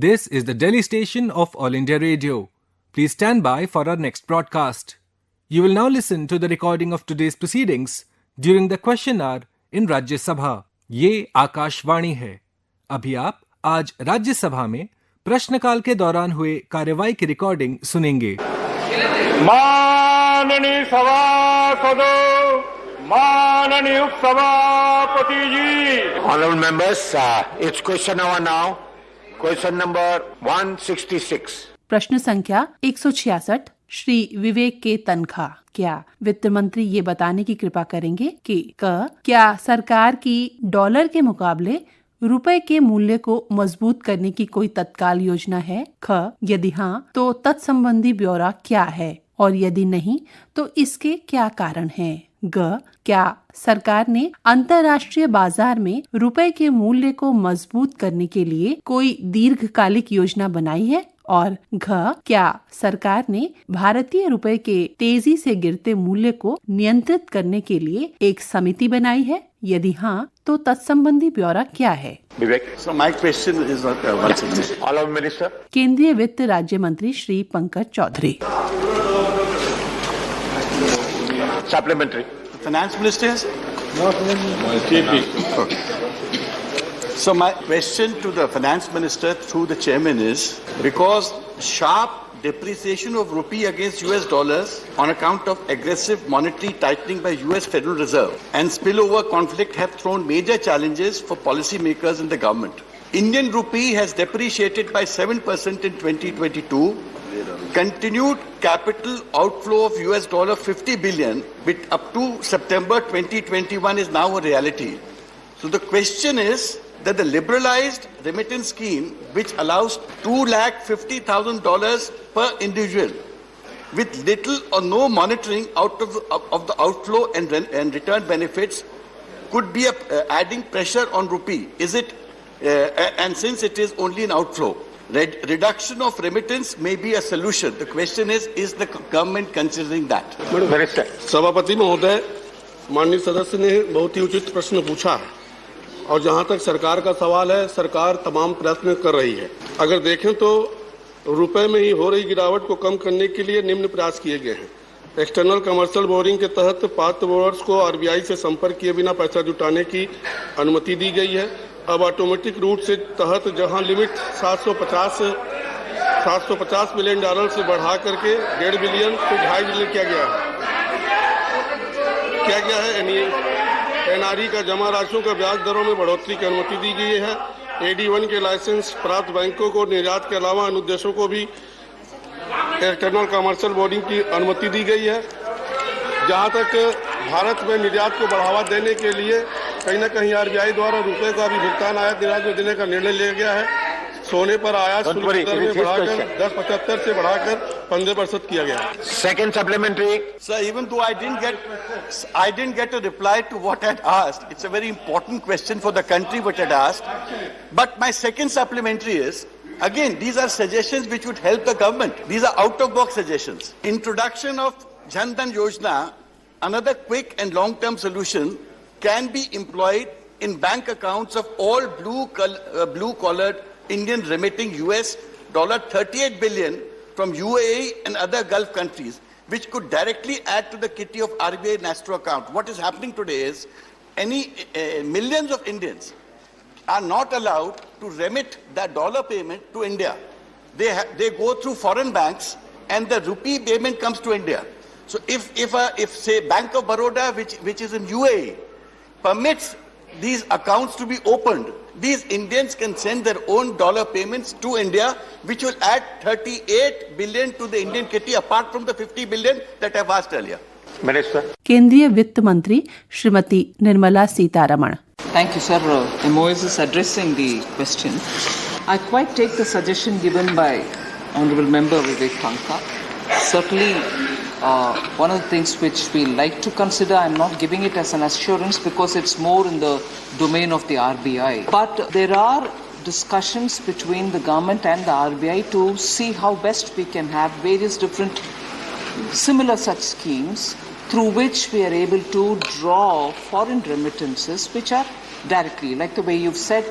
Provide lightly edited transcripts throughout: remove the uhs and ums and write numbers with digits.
This is the Delhi station of All India Radio. Please stand by for our next broadcast. You will now listen to the recording of today's proceedings during the question hour in Rajya Sabha. ये आकाशवाणी है. अभी आप आज राज्य सभा में प्रश्नकाल के दौरान हुए कार्यवाही की रिकॉर्डिंग सुनेंगे. माननीय सभासदों, माननीय उपसभापति जी. Honorable members, it's question hour now. Question number 166. प्रश्न संख्या 166 श्री विवेक के तनखा. क्या वित्त मंत्री ये बताने की कृपा करेंगे कि क्या सरकार की डॉलर के मुकाबले रुपए के मूल्य को मजबूत करने की कोई तत्काल योजना है? यदि हाँ तो तत्संबंधी ब्यौरा क्या है और यदि नहीं तो इसके क्या कारण हैं? क्या सरकार ने अंतर्राष्ट्रीय बाजार में रुपए के मूल्य को मजबूत करने के लिए कोई दीर्घकालिक योजना बनाई है? और क्या सरकार ने भारतीय रुपए के तेजी से गिरते मूल्य को नियंत्रित करने के लिए एक समिति बनाई है? यदि हाँ तो तत्संबंधी ब्यौरा क्या है? केंद्रीय वित्त राज्य मंत्री Shri Pankaj Chaudhary. Supplementary. Finance Minister? No, okay. So my question to the Finance Minister through the Chairman is, because sharp depreciation of rupee against US dollars on account of aggressive monetary tightening by US Federal Reserve and spillover conflict have thrown major challenges for policymakers and the government. Indian rupee has depreciated by 7% in 2022. Continued capital outflow of US $50 billion up to September 2021 is now a reality. So the question is that the liberalized remittance scheme, which allows $250,000 per individual, with little or no monitoring of the outflow and return benefits, could be adding pressure on rupee. Is it? And since it is only an outflow, reduction of remittance may be a solution. The question is the government considering that? सभापति महोदय, माननीय सदस्य ने बहुत ही उचित प्रश्न पूछा है और जहां तक सरकार का सवाल है, सरकार तमाम प्रयत्न कर रही है. अगर देखें तो रुपए में ही हो रही गिरावट को कम करने के लिए निम्न प्रयास किए गए हैं. एक्सटर्नल कमर्शियल बोरिंग के तहत पात्र बोर्ड्स को आरबीआई से संपर्क किए बिना पैसा जुटाने की अनुमति दी गई है. अब ऑटोमेटिक रूट से तहत जहां लिमिट 750 मिलियन डॉलर से बढ़ा करके 1.5 बिलियन से 2.5 बिलियन किया गया है. एनआरई का जमा राशियों का ब्याज दरों में बढ़ोतरी की अनुमति दी गई है. AD1 के लाइसेंस प्राप्त बैंकों को निर्यात के अलावा अन्य उद्देश्यों को भी एक्सटर्नल कमर्शियल बोर्डिंग की अनुमति दी गई है. जहां तक भारत में निर्यात को बढ़ावा देने के लिए कहीं न कहीं आरबीआई द्वारा रुपए का भी भुगतान आयात निर्यात में देने का निर्णय लिया गया है. सोने पर आयात शुल्क दर में बढ़ाकर 10.75 से बढ़ाकर 15% किया गया है. Second supplementary. Sir, even though I didn't get a reply to what I had asked, it's a very important question for the country which I had asked. But my second supplementary is, again, these are suggestions which would help the government. These are out-of-box suggestions. Introduction of Jan Dhan Yojana, another quick and long-term solution, can be employed in bank accounts of all blue-collared Indian remitting US $38 billion from UAE and other Gulf countries, which could directly add to the kitty of RBI Nastro account. What is happening today is millions of Indians are not allowed to remit that dollar payment to India. They go through foreign banks and the rupee payment comes to India. So if say Bank of Baroda, which is in UAE, permits these accounts to be opened, these Indians can send their own dollar payments to India, which will add 38 billion to the Indian kitty apart from the 50 billion that I've asked earlier. Minister. केंद्रीय वित्त मंत्री Shrimati Nirmala Sitharaman. Thank you, sir. MOS is addressing the question. I quite take the suggestion given by Honorable Member Vivek Thankha. Certainly, one of the things which we like to consider, I'm not giving it as an assurance because it's more in the domain of the RBI. But there are discussions between the government and the RBI to see how best we can have various different similar such schemes through which we are able to draw foreign remittances which are directly, like the way you've said,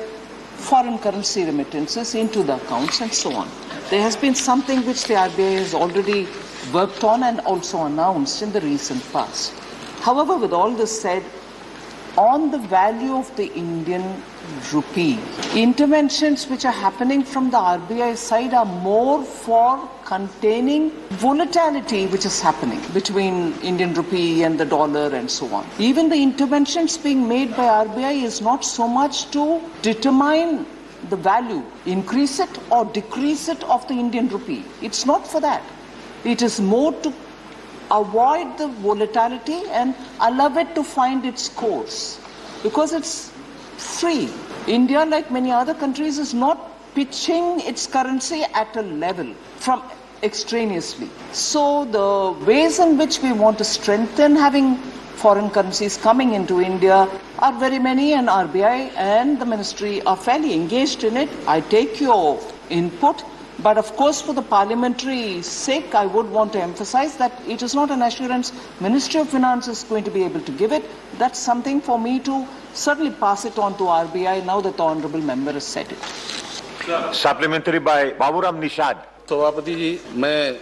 foreign currency remittances into the accounts and so on. There has been something which the RBI has already worked on and also announced in the recent past. However, with all this said, on the value of the Indian rupee, interventions which are happening from the RBI side are more for containing volatility which is happening between Indian rupee and the dollar and so on. Even the interventions being made by RBI is not so much to determine the value, increase it or decrease it of the Indian rupee. It's not for that. It is more to avoid the volatility and allow it to find its course, because it's free. India, like many other countries, is not pitching its currency at a level from extraneously. So the ways in which we want to strengthen having foreign currencies coming into India are very many, and RBI and the ministry are fairly engaged in it. I take your input. But of course, for the parliamentary sake, I would want to emphasize that it is not an assurance Ministry of Finance is going to be able to give it. That's something for me to certainly pass it on to RBI now that the Honourable Member has said it. Supplementary by Baburam Nishad. सभापति जी, मैं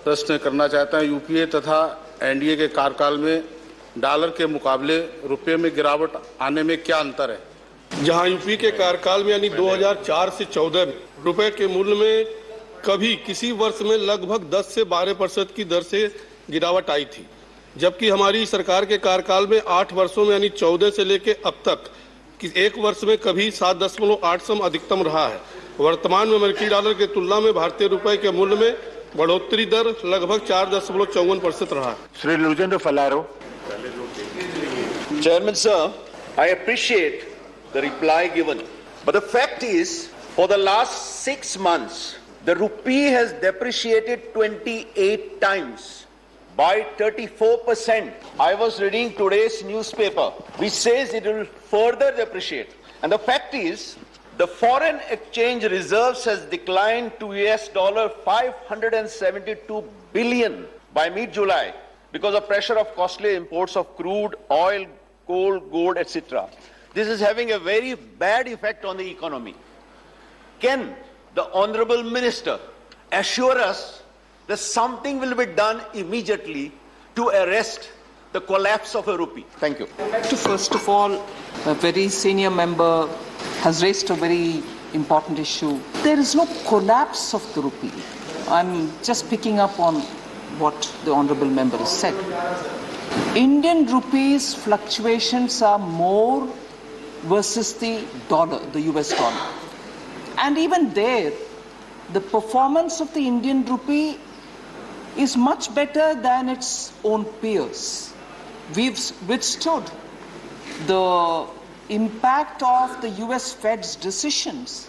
प्रश्न करना चाहता हूं, UPA तथा NDA के कार्यकाल में डॉलर के मुकाबले रुपए में गिरावट आने में क्या अंतर है? जहां यूपी के कार्यकाल में यानी 2004 से 14 में रुपए के मूल्य में कभी किसी वर्ष में लगभग 10 से 12% की दर से गिरावट आई थी, जबकि हमारी सरकार के कार्यकाल में 8 वर्षों में यानी 14 से लेकर अब तक एक वर्ष में कभी 7.8 अधिकतम रहा है। वर्तमान में अमेरिकी डॉलर की तुलना में भारतीय रुपए के मूल्य में बढ़ोतरी दर लगभग 4.54% रहा है। Sri Lujendra Falaro. Chairman, sir, I appreciate the reply given. But the fact is, for the last 6 months, the rupee has depreciated 28 times by 34%. I was reading today's newspaper, which says it will further depreciate. And the fact is, the foreign exchange reserves has declined to $572 billion by mid-July because of pressure of costly imports of crude, oil, coal, gold, etc. This is having a very bad effect on the economy. Can the Honourable Minister assure us that something will be done immediately to arrest the collapse of a rupee? Thank you. First of all, a very senior member has raised a very important issue. There is no collapse of the rupee. I'm just picking up on what the Honourable Member has said. Indian rupees fluctuations are more versus the dollar, the US dollar. And even there, the performance of the Indian rupee is much better than its own peers. We've withstood the impact of the US Fed's decisions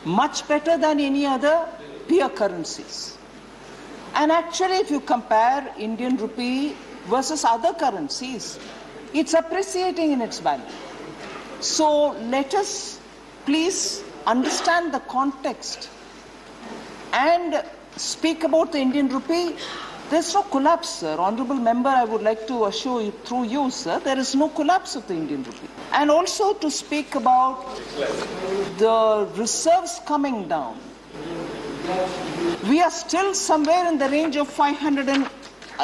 much better than any other peer currencies. And actually, if you compare Indian rupee versus other currencies, it's appreciating in its value. So let us please understand the context and speak about the Indian rupee. There's no collapse, sir. Honourable Member, I would like to assure you through you, sir, there is no collapse of the Indian rupee. And also to speak about the reserves coming down. We are still somewhere in the range of 500 and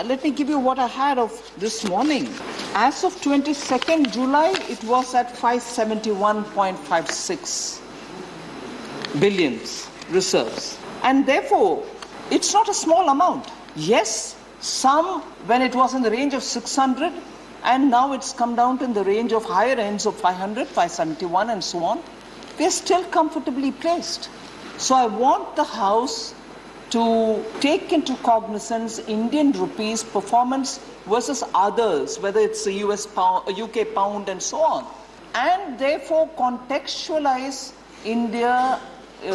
let me give you what I had of this morning. As of 22nd July, it was at 571.56 billions reserves. And therefore, it's not a small amount. Yes, some when it was in the range of 600 and now it's come down to in the range of higher ends of 500, 571 and so on. We're still comfortably placed. So I want the House to take into cognizance Indian rupees performance versus others, whether it's the US pound, UK pound and so on. And therefore contextualize India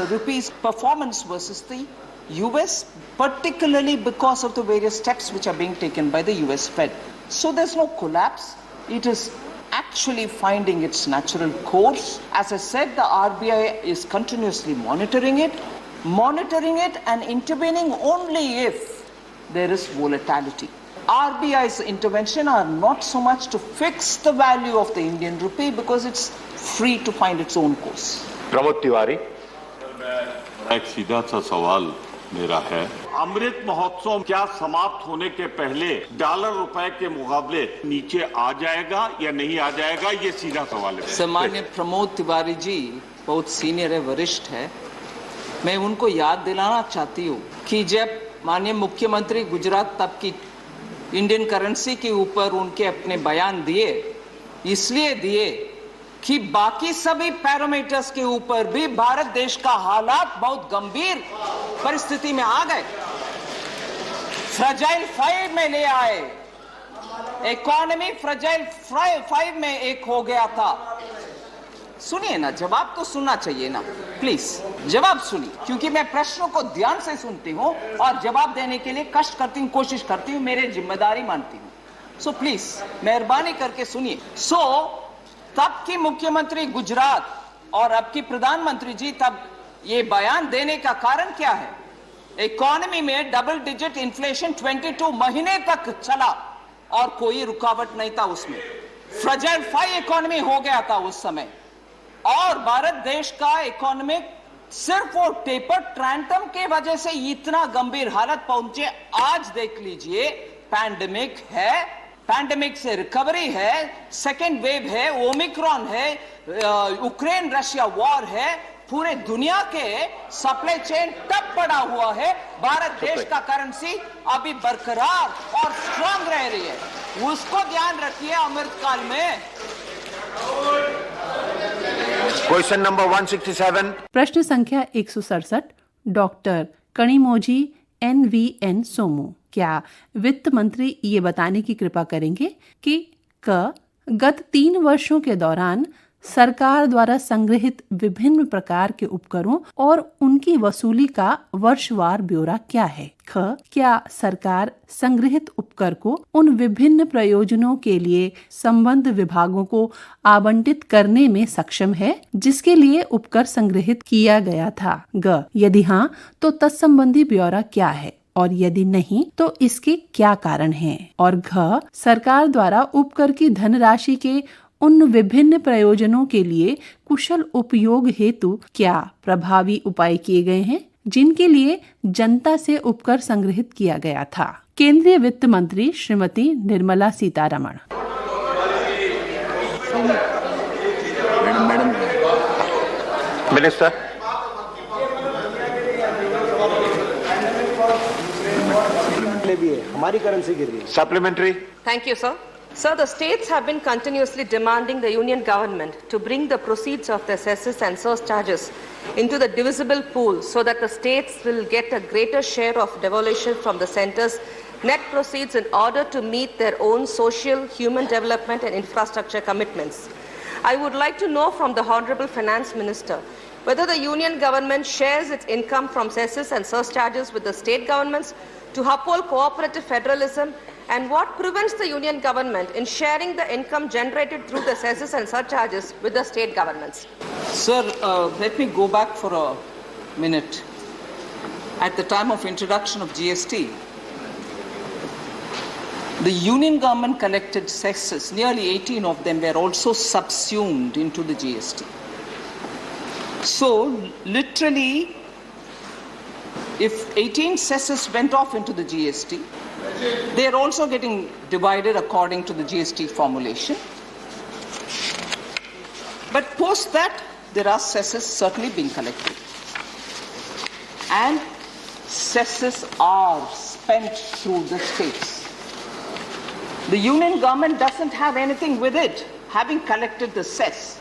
rupees performance versus the US, particularly because of the various steps which are being taken by the US Fed. So there's no collapse. It is actually finding its natural course. As I said, the RBI is continuously monitoring it and intervening only if there is volatility. RBI's intervention are not so much to fix the value of the Indian rupee because it's free to find its own course. Pramod Tiwari. एक सीधा सा सवाल मेरा है, अमृत महोत्सव क्या समाप्त होने के पहले डॉलर रुपए के मुकाबले नीचे आ जाएगा या नहीं आ जाएगा? ये सीधा सवाल है। सम्मान्य प्रमोद तिवारी जी बहुत सीनियर है, वरिष्ठ है। मैं उनको याद दिलाना चाहती हूँ कि जब माननीय मुख्यमंत्री गुजरात तब की इंडियन करेंसी के ऊपर उनके अपने बयान दिए, इसलिए दिए कि बाकी सभी पैरामीटर्स के ऊपर भी भारत देश का हालात बहुत गंभीर परिस्थिति में आ गए, फ्रजाइल 5 में ले आए, इकोनॉमी फ्रजाइल 5 में एक हो गया था। सुनिए ना, जवाब तो सुनना चाहिए ना, प्लीज जवाब सुनिए, क्योंकि मैं प्रश्नों को ध्यान से सुनती हूँ और जवाब देने के लिए कष्ट करती हूँ, कोशिश करती हूँ, मेरी जिम्मेदारी मानती हूँ। सो प्लीज मेहरबानी करके सुनिए। तब की मुख्यमंत्री गुजरात और अब की प्रधानमंत्री जी तब ये बयान देने का कारण क्या है? इकोनॉमी में डबल डिजिट इन्फ्लेशन 22 महीने तक चला और कोई रुकावट नहीं था उसमें। फ्रजाइल 5 इकोनॉमी हो गया था उस समय और भारत देश का इकोनॉमी सिर्फ वो टेपर ट्रांटम के वजह से इतना गंभीर हालत पहुंचे। आज देख लीजिए, पैंडेमिक है, पैंडेमिक से रिकवरी है, सेकेंड वेव है, ओमिक्रॉन है, यूक्रेन रशिया वॉर है, पूरे दुनिया के सप्लाई चेन टप पड़ा हुआ है। भारत देश का करेंसी अभी बरकरार और स्ट्रांग रह रही है, उसको ध्यान रखिए अमृतकाल में। Question number 167। प्रश्न संख्या 167 डॉक्टर कणिमोजी NVN सोमू, क्या वित्त मंत्री ये बताने की कृपा करेंगे कि गत 3 वर्षों के दौरान सरकार द्वारा संग्रहित विभिन्न प्रकार के उपकरों और उनकी वसूली का वर्षवार ब्यौरा क्या है? क्या सरकार संग्रहित उपकर को उन विभिन्न प्रयोजनों के लिए संबद्ध विभागों को आवंटित करने में सक्षम है जिसके लिए उपकर संग्रहित किया गया था? यदि हाँ, तो तत्संबंधी ब्यौरा क्या है और यदि नहीं तो इसके क्या कारण हैं? और सरकार द्वारा उपकर की धनराशि के उन विभिन्न प्रयोजनों के लिए कुशल उपयोग हेतु क्या प्रभावी उपाय किए गए हैं जिनके लिए जनता से उपकर संग्रहित किया गया था? केंद्रीय वित्त मंत्री श्रीमती निर्मला सीतारमण। मिनिस्टर। हमारी करेंसी गिर गई। Supplementary. Thank you, sir. Sir, the states have been continuously demanding the union government to bring the proceeds of the cesses and surcharges into the divisible pool so that the states will get a greater share of devolution from the center's net proceeds in order to meet their own social, human development and infrastructure commitments. I would like to know from the Honorable Finance Minister whether the union government shares its income from cesses and surcharges with the state governments to uphold cooperative federalism, and what prevents the union government in sharing the income generated through the cesses and surcharges with the state governments? Sir, let me go back for a minute. At the time of introduction of GST, the union government collected cesses, nearly 18 of them were also subsumed into the GST. So, literally, if 18 cesses went off into the GST, they are also getting divided according to the GST formulation. But post that, there are cesses certainly being collected. And cesses are spent through the states. The union government doesn't have anything with it, having collected the cess.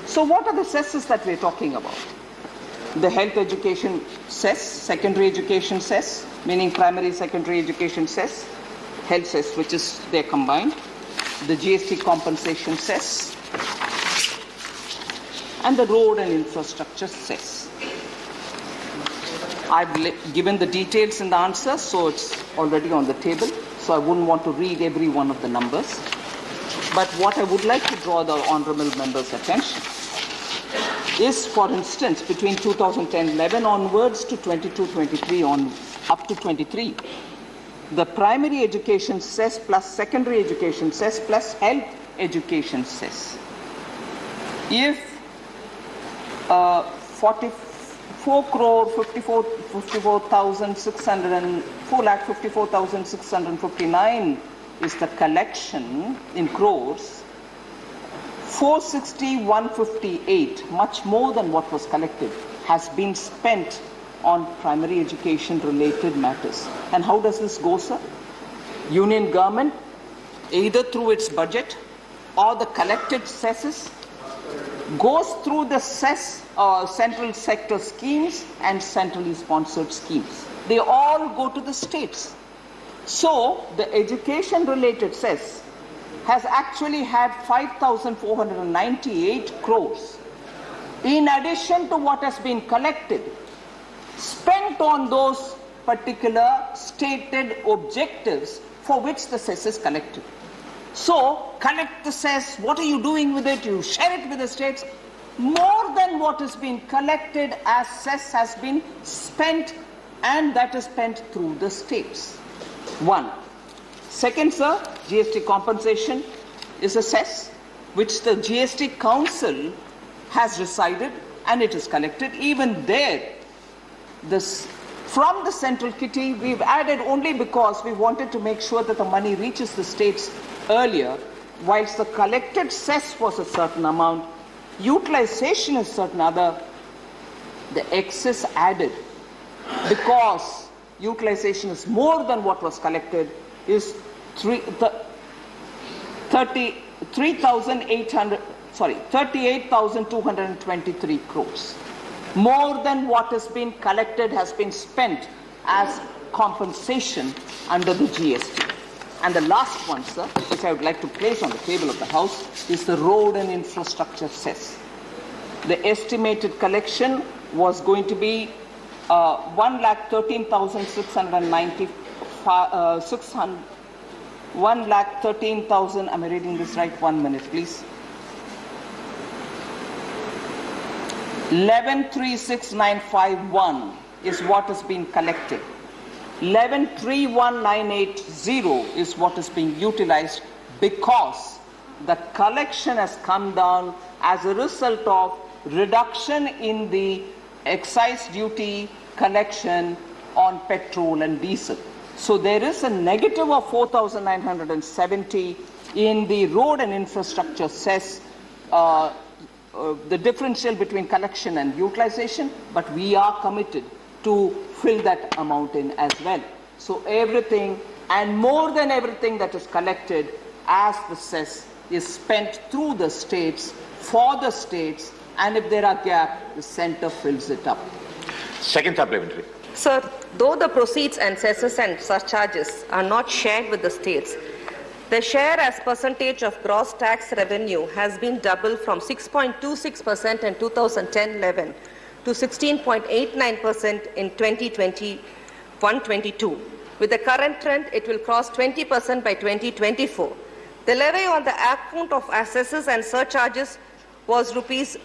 So what are the cesses that we're talking about? The health education cess, secondary education cess, meaning primary, secondary education cess, health cess, which is they're combined, the GST compensation cess, and the road and infrastructure cess. I've given the details in the answer, so it's already on the table, so I wouldn't want to read every one of the numbers. But what I would like to draw the honorable members' attention is, for instance, between 2010-11 onwards to 22-23 on up to 23, the primary education cess plus secondary education cess plus health education cess. If 44 crore 4,54,659 is the collection in crores. 460,158, much more than what was collected, has been spent on primary education related matters. And how does this go, sir? Union government, either through its budget or the collected cesses, goes through the cess central sector schemes and centrally sponsored schemes. They all go to the states. So the education related cess has actually had 5,498 crores in addition to what has been collected, spent on those particular stated objectives for which the cess is collected. So, collect the cess, what are you doing with it? You share it with the states. More than what has been collected as cess has been spent, and that is spent through the states. One. Second, sir, GST compensation is a cess which the GST Council has decided, and it is collected. Even there, from the central kitty, we've added only because we wanted to make sure that the money reaches the states earlier. Whilst the collected cess was a certain amount, utilization is certain other, the excess added, because utilization is more than what was collected, is 38,223 crores. More than what has been collected has been spent as compensation under the GST. And the last one, sir, which I would like to place on the table of the House, is the road and infrastructure cess. The estimated collection was going to be 1,13,000, am I reading this right? 1 minute, please. 11,36,951 is what has been collected. 11,31,980 is what is being utilized, because the collection has come down as a result of reduction in the excise duty collection on petrol and diesel. So there is a negative of 4,970 in the road and infrastructure cess, the differential between collection and utilization, but we are committed to fill that amount in as well. So everything and more than everything that is collected as the cess is spent through the states, for the states, and if there are gaps, the center fills it up. Second supplementary. Sir, though the proceeds and cesses and surcharges are not shared with the states, the share as percentage of gross tax revenue has been doubled from 6.26% in 2010-11 to 16.89% in 2021-22. With the current trend, it will cross 20% by 2024. The levy on the account of assesses and surcharges was rupees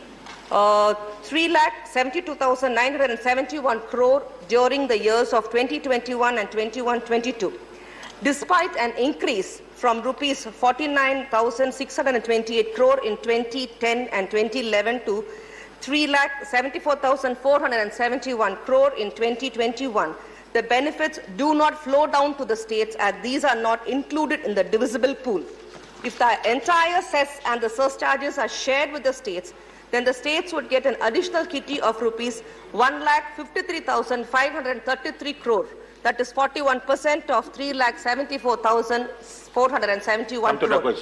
3,72,971 crore during the years of 2021 and 21-22. Despite an increase from rupees 49,628 crore in 2010 and 2011 to 3,74,471 crore in 2021, the benefits do not flow down to the states, as these are not included in the divisible pool. If the entire cess and the surcharges are shared with the states, then the states would get an additional kitty of rupees 1,53,533 crore. That is 41% of 3,74,471 crore.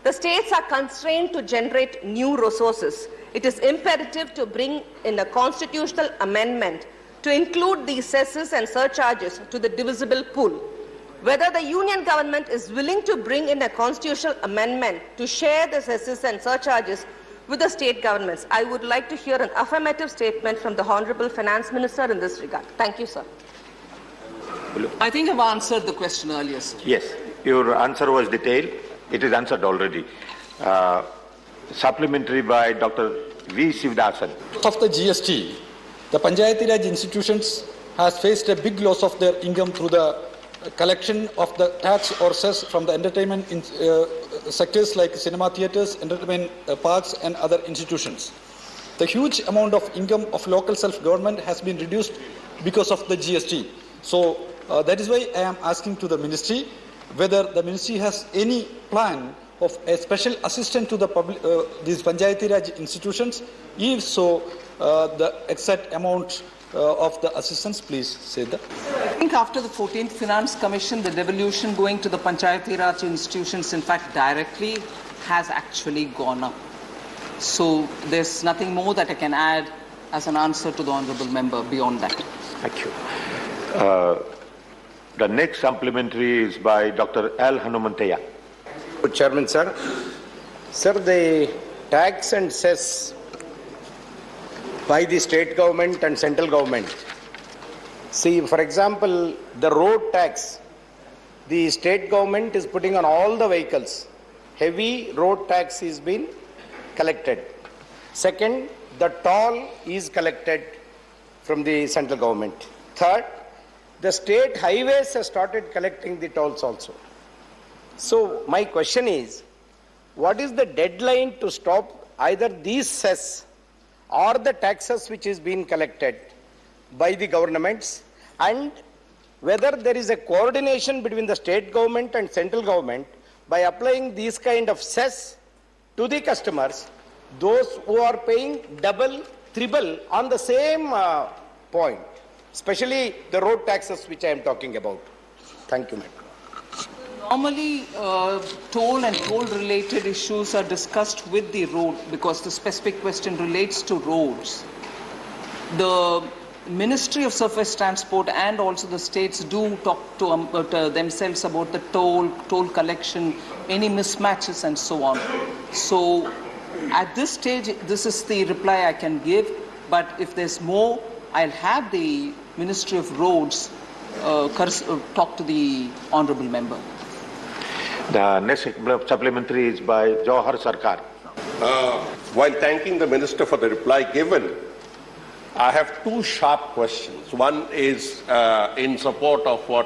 The states are constrained to generate new resources. It is imperative to bring in a constitutional amendment to include these cesses and surcharges to the divisible pool. Whether the union government is willing to bring in a constitutional amendment to share the cesses and surcharges with the state governments, I would like to hear an affirmative statement from the Honorable Finance Minister in this regard. Thank you, sir. I think I've answered the question earlier, sir. Yes, your answer was detailed. It is answered already. Supplementary by Dr. V. Sivadasan. Of the GST, the Panchayati Raj institutions has faced a big loss of their income through the collection of the tax or cess from the entertainment sectors like cinema theatres, entertainment parks and other institutions. the huge amount of income of local self-government has been reduced because of the GST. So that is why I am asking to the ministry whether the ministry has any plan of a special assistance to the these Panchayati Raj institutions. If so, the exact amount of the assistance, please say that. I think after the 14th Finance Commission, the devolution going to the Panchayati Raj institutions, in fact, directly has actually gone up. So there's nothing more that I can add as an answer to the Honourable Member beyond that. Thank you. The next supplementary is by Dr. L. Hanumanthaya. Good Chairman, sir. Sir, the tax and cess by the state government and central government. See, for example, the road tax, the state government is putting on all the vehicles. Heavy road tax is being collected. Second, the toll is collected from the central government. Third, the state highways have started collecting the tolls also. So my question is, what is the deadline to stop either these cess or the taxes which is being collected by the governments, and whether there is a coordination between the state government and central government by applying these kind of cess to the customers, those who are paying double, triple on the same point, especially the road taxes which I am talking about. Thank you, madam. Normally, toll and toll-related issues are discussed with the road because the specific question relates to roads. The Ministry of Surface Transport and also the states do talk to themselves about the toll collection, any mismatches and so on. So at this stage, this is the reply I can give, but if there's more, I'll have the Ministry of Roads talk to the Honourable Member. The next supplementary is by Jawahar Sarkar. While thanking the Minister for the reply given, I have two sharp questions. One is in support of what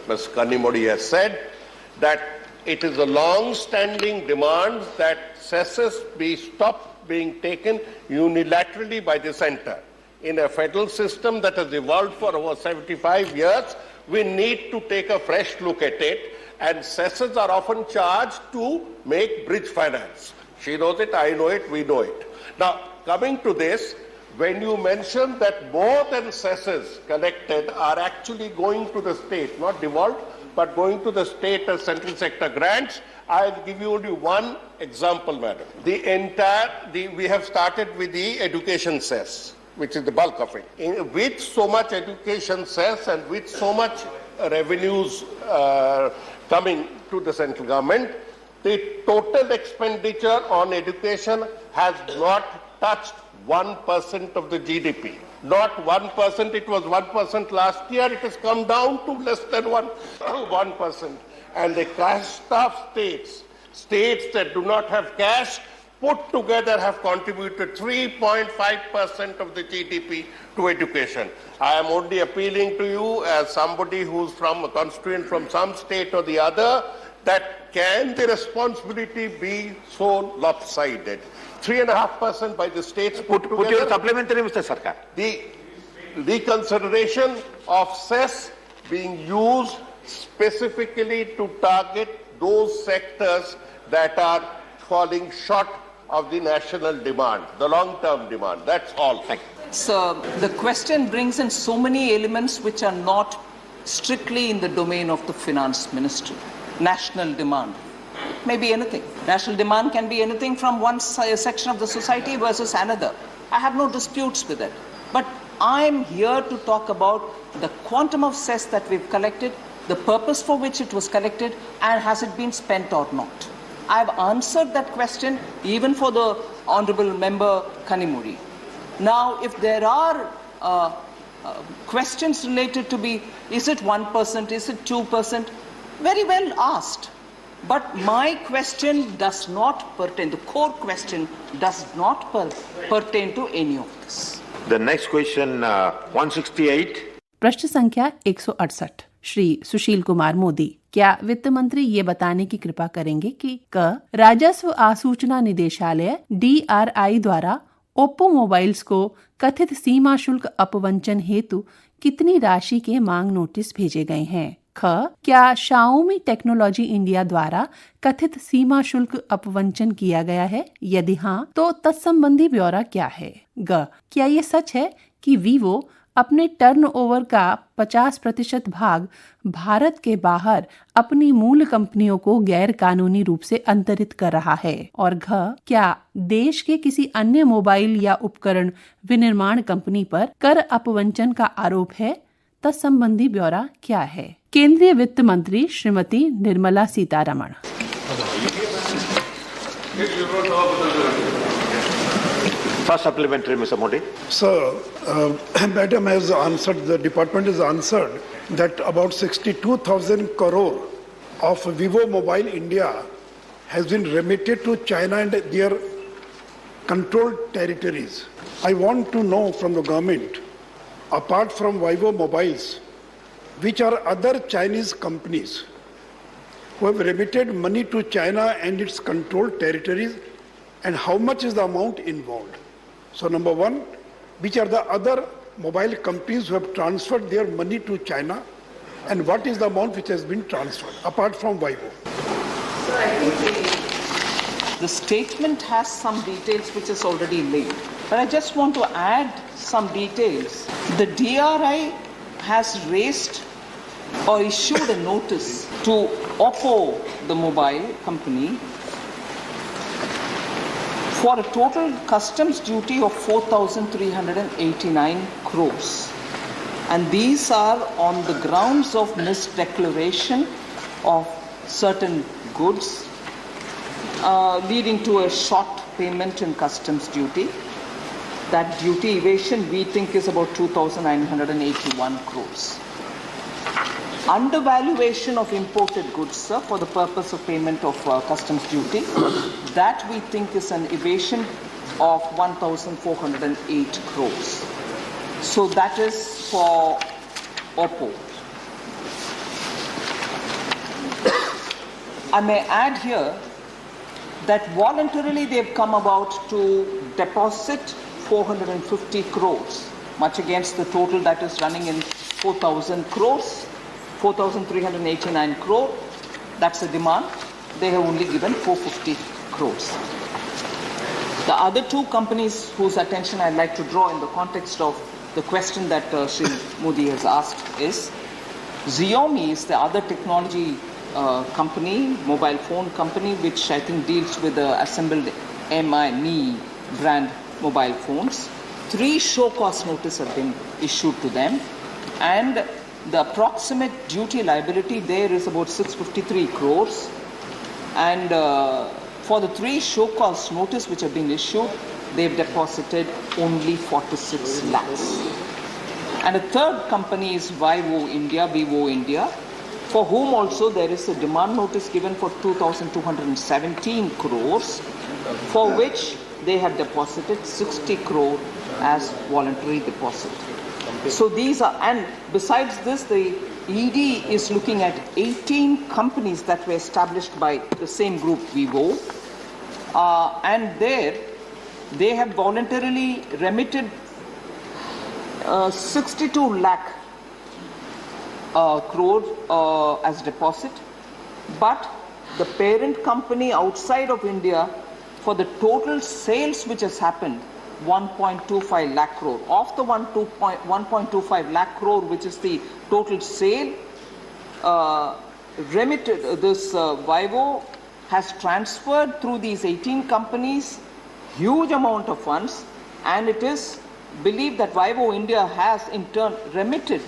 Ms. Kanimodi has said, that it is a long-standing demand that cesses be stopped being taken unilaterally by the centre. In a federal system that has evolved for over 75 years, we need to take a fresh look at it, and cesses are often charged to make bridge finance. She knows it, I know it, we know it. Now, coming to this, when you mention that more than cesses collected are actually going to the state, not devolved, but going to the state as central sector grants, I'll give you only one example, madam. We have started with the education cess, which is the bulk of it. With so much education cess and with so much revenues coming to the central government, the total expenditure on education has not touched 1% of the GDP. Not 1%, it was 1% last year, it has come down to less than 1%. And the cash-starved states that do not have cash, put together have contributed 3.5% of the GDP to education. I am only appealing to you as somebody who's from a constituent from some state or the other, that can the responsibility be so lopsided? 3.5% by the states put together. Put your supplementary, Mr. Sarkar. The reconsideration of cess being used specifically to target those sectors that are falling short of the national demand, the long-term demand. That's all. Thank you. So the question brings in so many elements which are not strictly in the domain of the finance ministry. National demand. Maybe anything. National demand can be anything from one section of the society versus another. I have no disputes with it. But I'm here to talk about the quantum of cess that we've collected, the purpose for which it was collected, and has it been spent or not. I've answered that question even for the Honourable Member Kanimudi. Now, if there are questions related to is it 1%, is it 2%? Very well asked. But my question does not pertain, the core question does not pertain to any of this. The next question, 168. प्रश्न संख्या 168 श्री सुशील कुमार मोदी, क्या वित्त मंत्री ये बताने की कृपा करेंगे कि राजस्व आसूचना निदेशालय DRI द्वारा ओप्पो मोबाइल्स को कथित सीमा शुल्क अपवंचन हेतु कितनी राशि के मांग नोटिस भेजे गए हैं? ख. क्या शाओमी टेक्नोलॉजी इंडिया द्वारा कथित सीमा शुल्क अपवंचन किया गया है? यदि हाँ, तो तत्संबंधी ब्यौरा क्या है? ग. क्या ये सच है कि वीवो अपने टर्नओवर का 50% भाग भारत के बाहर अपनी मूल कंपनियों को गैर कानूनी रूप से अंतरित कर रहा है? और घ. क्या देश के किसी अन्य मोबाइल या उपकरण विनिर्माण कंपनी पर कर अपवंचन का आरोप है? तत्संबंधी ब्यौरा क्या है? केंद्रीय वित्त मंत्री Shrimati Nirmala Sitharaman. First supplementary, Mr. Modi. Sir, Madam has answered, the department has answered that about 62,000 crore of Vivo Mobile India has been remitted to China and their controlled territories. I want to know from the government, apart from Vivo Mobiles, which are other Chinese companies who have remitted money to China and its controlled territories, and how much is the amount involved? So number one, which are the other mobile companies who have transferred their money to China, and what is the amount which has been transferred, apart from Vivo? So I think the statement has some details which is already laid. But I just want to add some details. The DRI has raised or issued a notice to Oppo, the mobile company, for a total customs duty of 4,389 crores. And these are on the grounds of misdeclaration of certain goods, leading to a short payment in customs duty. That duty evasion we think is about 2,981 crores. Undervaluation of imported goods, sir, for the purpose of payment of customs duty, that we think is an evasion of 1,408 crores. So that is for Oppo. I may add here that voluntarily they've come about to deposit 450 crores, much against the total that is running in 4,000 crores. 4,389 crore, that's the demand. They have only given 450 crores. The other two companies whose attention I'd like to draw in the context of the question that Shri Modi has asked is, Xiaomi is the other technology company, mobile phone company, which I think deals with the assembled Mi brand mobile phones. 3 show cause notices have been issued to them, and the approximate duty liability there is about 653 crores. And for the 3 show cause notice which have been issued, they've deposited only 46 lakhs. And a third company is Vivo India, for whom also there is a demand notice given for 2,217 crores, for which they have deposited 60 crore as voluntary deposit. So these are, and besides this, the ED is looking at 18 companies that were established by the same group, Vivo, and there they have voluntarily remitted 62 lakh crore as deposit, but the parent company outside of India, for the total sales which has happened, 1.25 lakh crore. Of the 1.25 lakh crore, which is the total sale, remitted, this Vivo has transferred through these 18 companies huge amount of funds, and it is believed that Vivo India has in turn remitted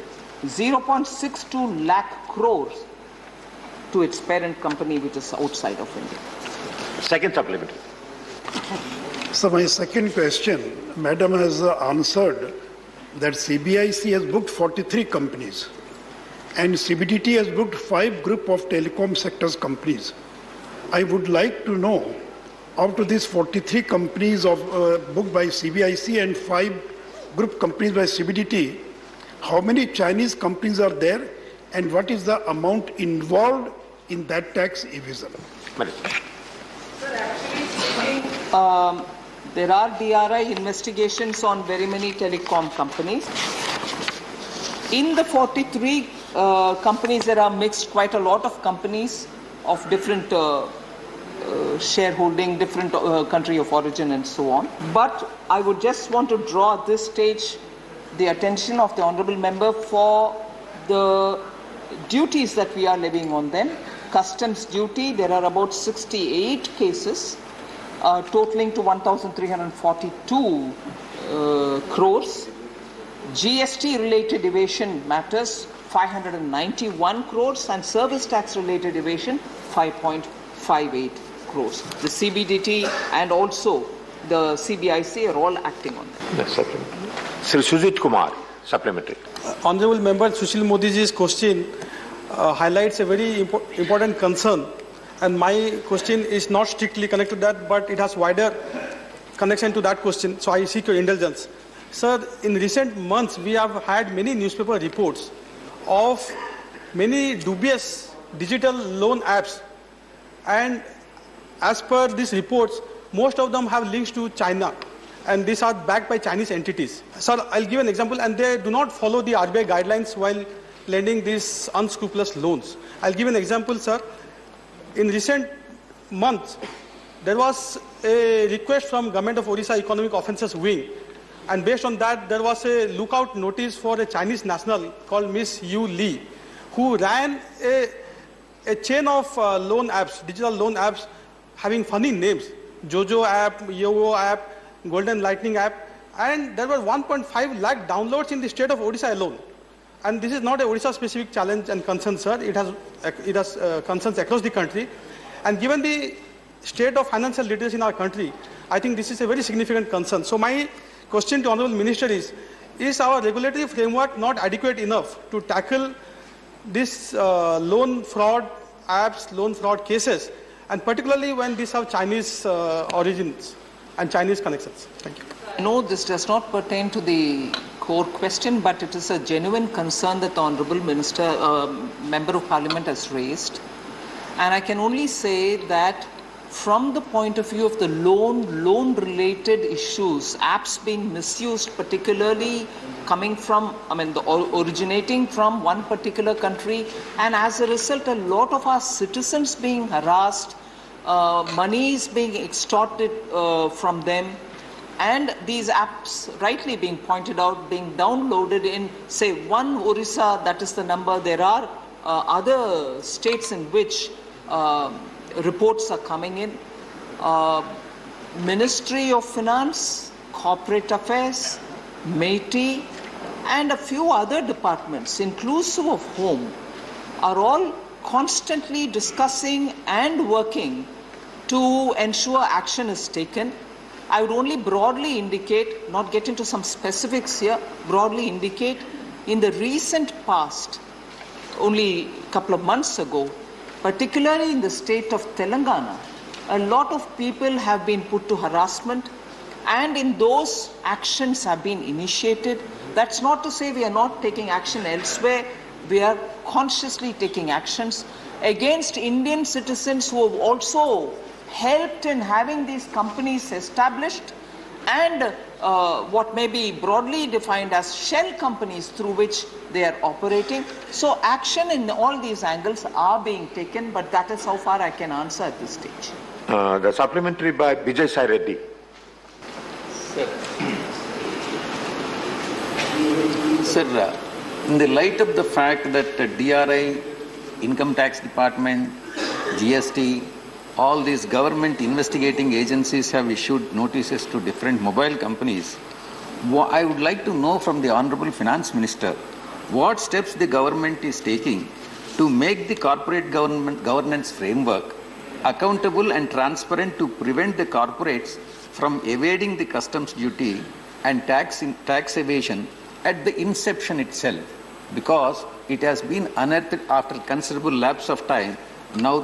0.62 lakh crores to its parent company, which is outside of India. Second supplementary. So my second question, Madam has answered that CBIC has booked 43 companies and CBDT has booked 5 group of telecom sectors companies. I would like to know, out of these 43 companies booked by CBIC and 5 group companies by CBDT, how many Chinese companies are there and what is the amount involved in that tax evasion? There are DRI investigations on very many telecom companies. In the 43 companies, there are mixed quite a lot of companies of different shareholding, different country of origin and so on. But I would just want to draw at this stage the attention of the Honourable Member for the duties that we are levying on them. Customs duty, there are about 68 cases totaling to 1,342 crores. GST related evasion matters 591 crores and service tax related evasion 5.58 crores. The CBDT and also the CBIC are all acting on that. Next supplementary. Sri Sujit Kumar, supplementary. Honorable Member Sushil Modi's question highlights a very important concern, and my question is not strictly connected to that, but it has wider connection to that question, so I seek your indulgence. Sir, in recent months we have had many newspaper reports of many dubious digital loan apps, and as per these reports, most of them have links to China, and these are backed by Chinese entities. Sir, I'll give an example, and they do not follow the RBI guidelines while lending these unscrupulous loans. I'll give an example, sir. In recent months, there was a request from Government of Odisha Economic Offences Wing, and based on that, there was a lookout notice for a Chinese national called Miss Yu Li, who ran a chain of loan apps, digital loan apps, having funny names, Jojo app, Yovo app, Golden Lightning app, and there were 1.5 lakh downloads in the state of Odisha alone. And this is not a Odisha-specific challenge and concern, sir. It has concerns across the country. And given the state of financial literacy in our country, I think this is a very significant concern. So my question to Honourable Minister is our regulatory framework not adequate enough to tackle this loan fraud apps, loan fraud cases, and particularly when these have Chinese origins and Chinese connections? Thank you. No, this does not pertain to the core question, but it is a genuine concern that the Honourable Member of Parliament has raised. And I can only say that from the point of view of the loan-related issues, apps being misused, particularly coming from, originating from one particular country, and as a result, a lot of our citizens being harassed, money is being extorted from them, and these apps, rightly being pointed out, being downloaded in, say, one Orissa, that is the number. There are other states in which reports are coming in. Ministry of Finance, Corporate Affairs, MeitY, and a few other departments, inclusive of Home, are all constantly discussing and working to ensure action is taken. I would only broadly indicate, not get into some specifics here, broadly indicate in the recent past, only a couple of months ago, particularly in the state of Telangana, a lot of people have been put to harassment, and in those actions have been initiated. That's not to say we are not taking action elsewhere. We are consciously taking actions against Indian citizens who have also helped in having these companies established, and what may be broadly defined as shell companies through which they are operating. So action in all these angles are being taken, but that is how far I can answer at this stage. The supplementary by Vijay Sai Reddy. Sir, in the light of the fact that DRI, Income Tax Department, GST, all these government investigating agencies have issued notices to different mobile companies, I would like to know from the Honourable Finance Minister what steps the government is taking to make the corporate governance framework accountable and transparent to prevent the corporates from evading the customs duty and tax evasion at the inception itself, because it has been unearthed after considerable lapse of time. Now,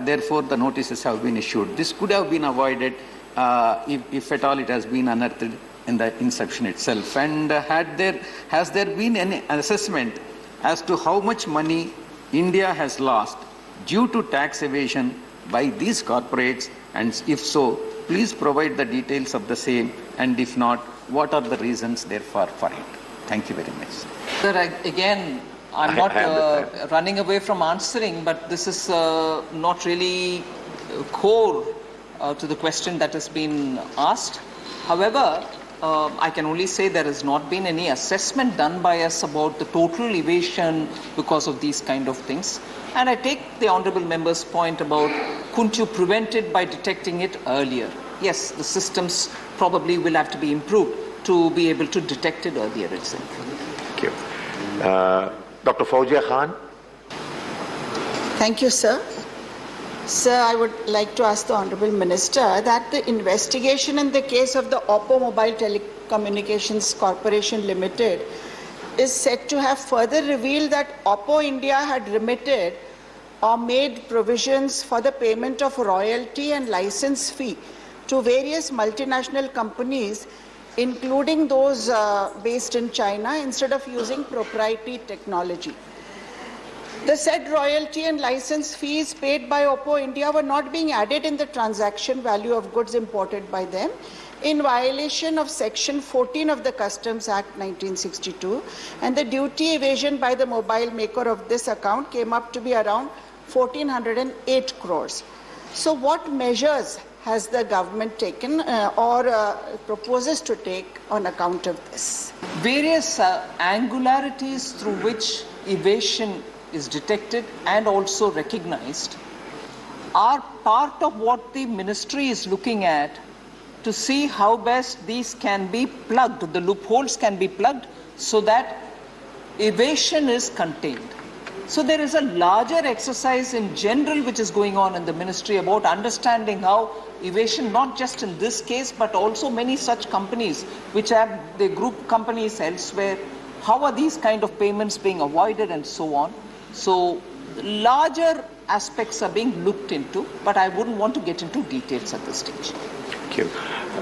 therefore, the notices have been issued. This could have been avoided if at all it has been unearthed in the inception itself. And has there been any assessment as to how much money India has lost due to tax evasion by these corporates, and if so, please provide the details of the same, and if not, what are the reasons therefore for it? Thank you very much. Sir, again, I'm not running away from answering, but this is not really core to the question that has been asked. However, I can only say there has not been any assessment done by us about the total evasion because of these kind of things. And I take the honourable member's point about couldn't you prevent it by detecting it earlier? Yes, the systems probably will have to be improved to be able to detect it earlier itself. Thank you. Dr. Fauzia Khan. Thank you, sir. Sir, I would like to ask the Honourable Minister that the investigation in the case of the Oppo Mobile Telecommunications Corporation Limited is said to have further revealed that Oppo India had remitted or made provisions for the payment of royalty and license fee to various multinational companies, including those based in China, instead of using proprietary technology. The said royalty and license fees paid by Oppo India were not being added in the transaction value of goods imported by them, in violation of Section 14 of the Customs Act 1962, and the duty evasion by the mobile maker of this account came up to be around 1,408 crores. So what measures has the government taken or proposes to take on account of this? Various angularities through which evasion is detected and also recognized are part of what the ministry is looking at to see how best these can be plugged, the loopholes can be plugged so that evasion is contained. So there is a larger exercise in general which is going on in the ministry about understanding how evasion, not just in this case, but also many such companies which have the group companies elsewhere, how are these kind of payments being avoided and so on. So larger aspects are being looked into, but I wouldn't want to get into details at this stage. Thank you.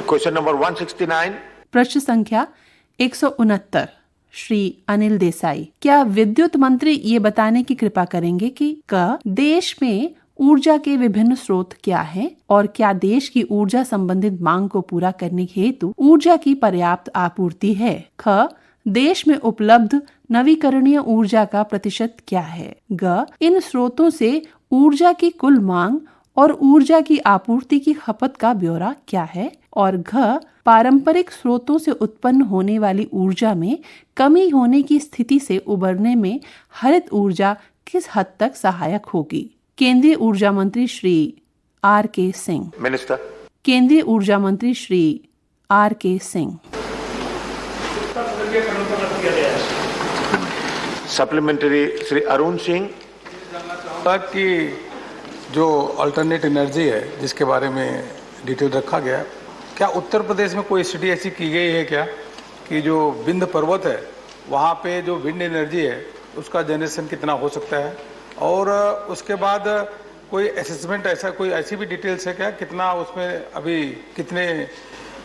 Question number 169. प्रश्न संख्या 169 श्री अनिल देसाई, क्या विद्युत मंत्री ये बताने की कृपा करेंगे कि देश में ऊर्जा के विभिन्न स्रोत क्या हैं और क्या देश की ऊर्जा संबंधित मांग को पूरा करने हेतु ऊर्जा की पर्याप्त आपूर्ति है? देश में उपलब्ध नवीकरणीय ऊर्जा का प्रतिशत क्या है? इन स्रोतों से ऊर्जा की कुल मांग और ऊर्जा की आपूर्ति की खपत का ब्यौरा क्या है? और पारंपरिक स्रोतों से उत्पन्न होने वाली ऊर्जा में कमी होने की स्थिति से उबरने में हरित ऊर्जा किस हद तक सहायक होगी? केंद्रीय ऊर्जा मंत्री श्री R.K. सिंह। मिनिस्टर। केंद्रीय ऊर्जा मंत्री श्री R.K. सिंह। सप्लीमेंट्री श्री अरुण सिंह। कि जो अल्टरनेट एनर्जी है जिसके बारे में डिटेल रखा गया, क्या उत्तर प्रदेश में कोई स्टडी ऐसी की गई है क्या कि जो विंध्य पर्वत है वहाँ पे जो विंड एनर्जी है उसका जनरेशन कितना हो सकता है, और उसके बाद कोई असेसमेंट ऐसा कोई ऐसी भी डिटेल्स है क्या कितना उसमें अभी कितने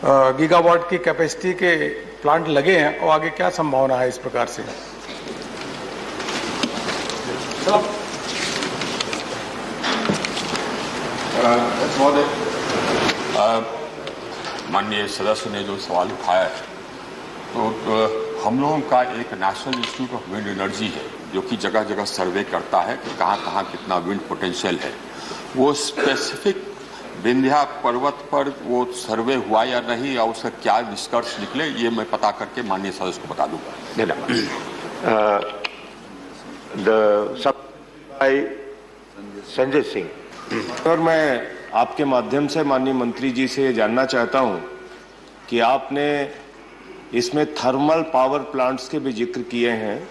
गीगावाट की कैपेसिटी के प्लांट लगे हैं और आगे क्या संभावना है इस प्रकार से? माननीय सदस्य ने जो सवाल उठाया है, तो हम लोगों का एक national institute of wind energy है जो कि जगह जगह सर्वे करता है कि कहाँ कहाँ कितना विंड पोटेंशियल है। वो स्पेसिफिक विंध्या पर्वत पर वो सर्वे हुआ या नहीं या उसका क्या निष्कर्ष निकले, ये मैं पता करके माननीय सदस्य को बता दूंगा। संजय सिंह। और मैं आपके माध्यम से माननीय मंत्री जी से जानना चाहता हूं कि आपने इसमें थर्मल पावर प्लांट्स के भी जिक्र किए हैं,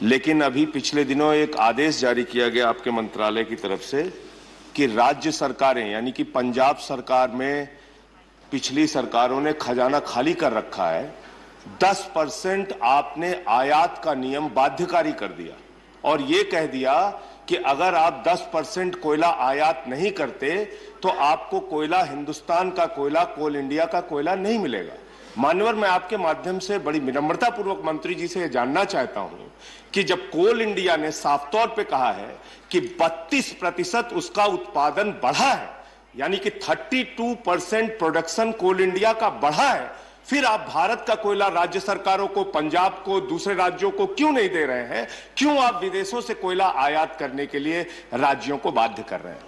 लेकिन अभी पिछले दिनों एक आदेश जारी किया गया आपके मंत्रालय की तरफ से कि राज्य सरकारें यानी कि पंजाब सरकार में पिछली सरकारों ने खजाना खाली कर रखा है, 10% आपने आयात का नियम बाध्यकारी कर दिया और ये कह दिया कि अगर आप 10% कोयला आयात नहीं करते तो आपको कोयला, हिंदुस्तान का कोयला, कोल इंडिया का कोयला नहीं मिलेगा। मान्यवर, मैं आपके माध्यम से बड़ी विनम्रता पूर्वक मंत्री जी से जानना चाहता हूं कि जब कोल इंडिया ने साफ तौर पे कहा है कि 32% उसका उत्पादन बढ़ा है, यानी कि 32% प्रोडक्शन कोल इंडिया का बढ़ा है, फिर आप भारत का कोयला राज्य सरकारों को, पंजाब को, दूसरे राज्यों को क्यों नहीं दे रहे हैं? क्यों आप विदेशों से कोयला आयात करने के लिए राज्यों को बाध्य कर रहे हैं?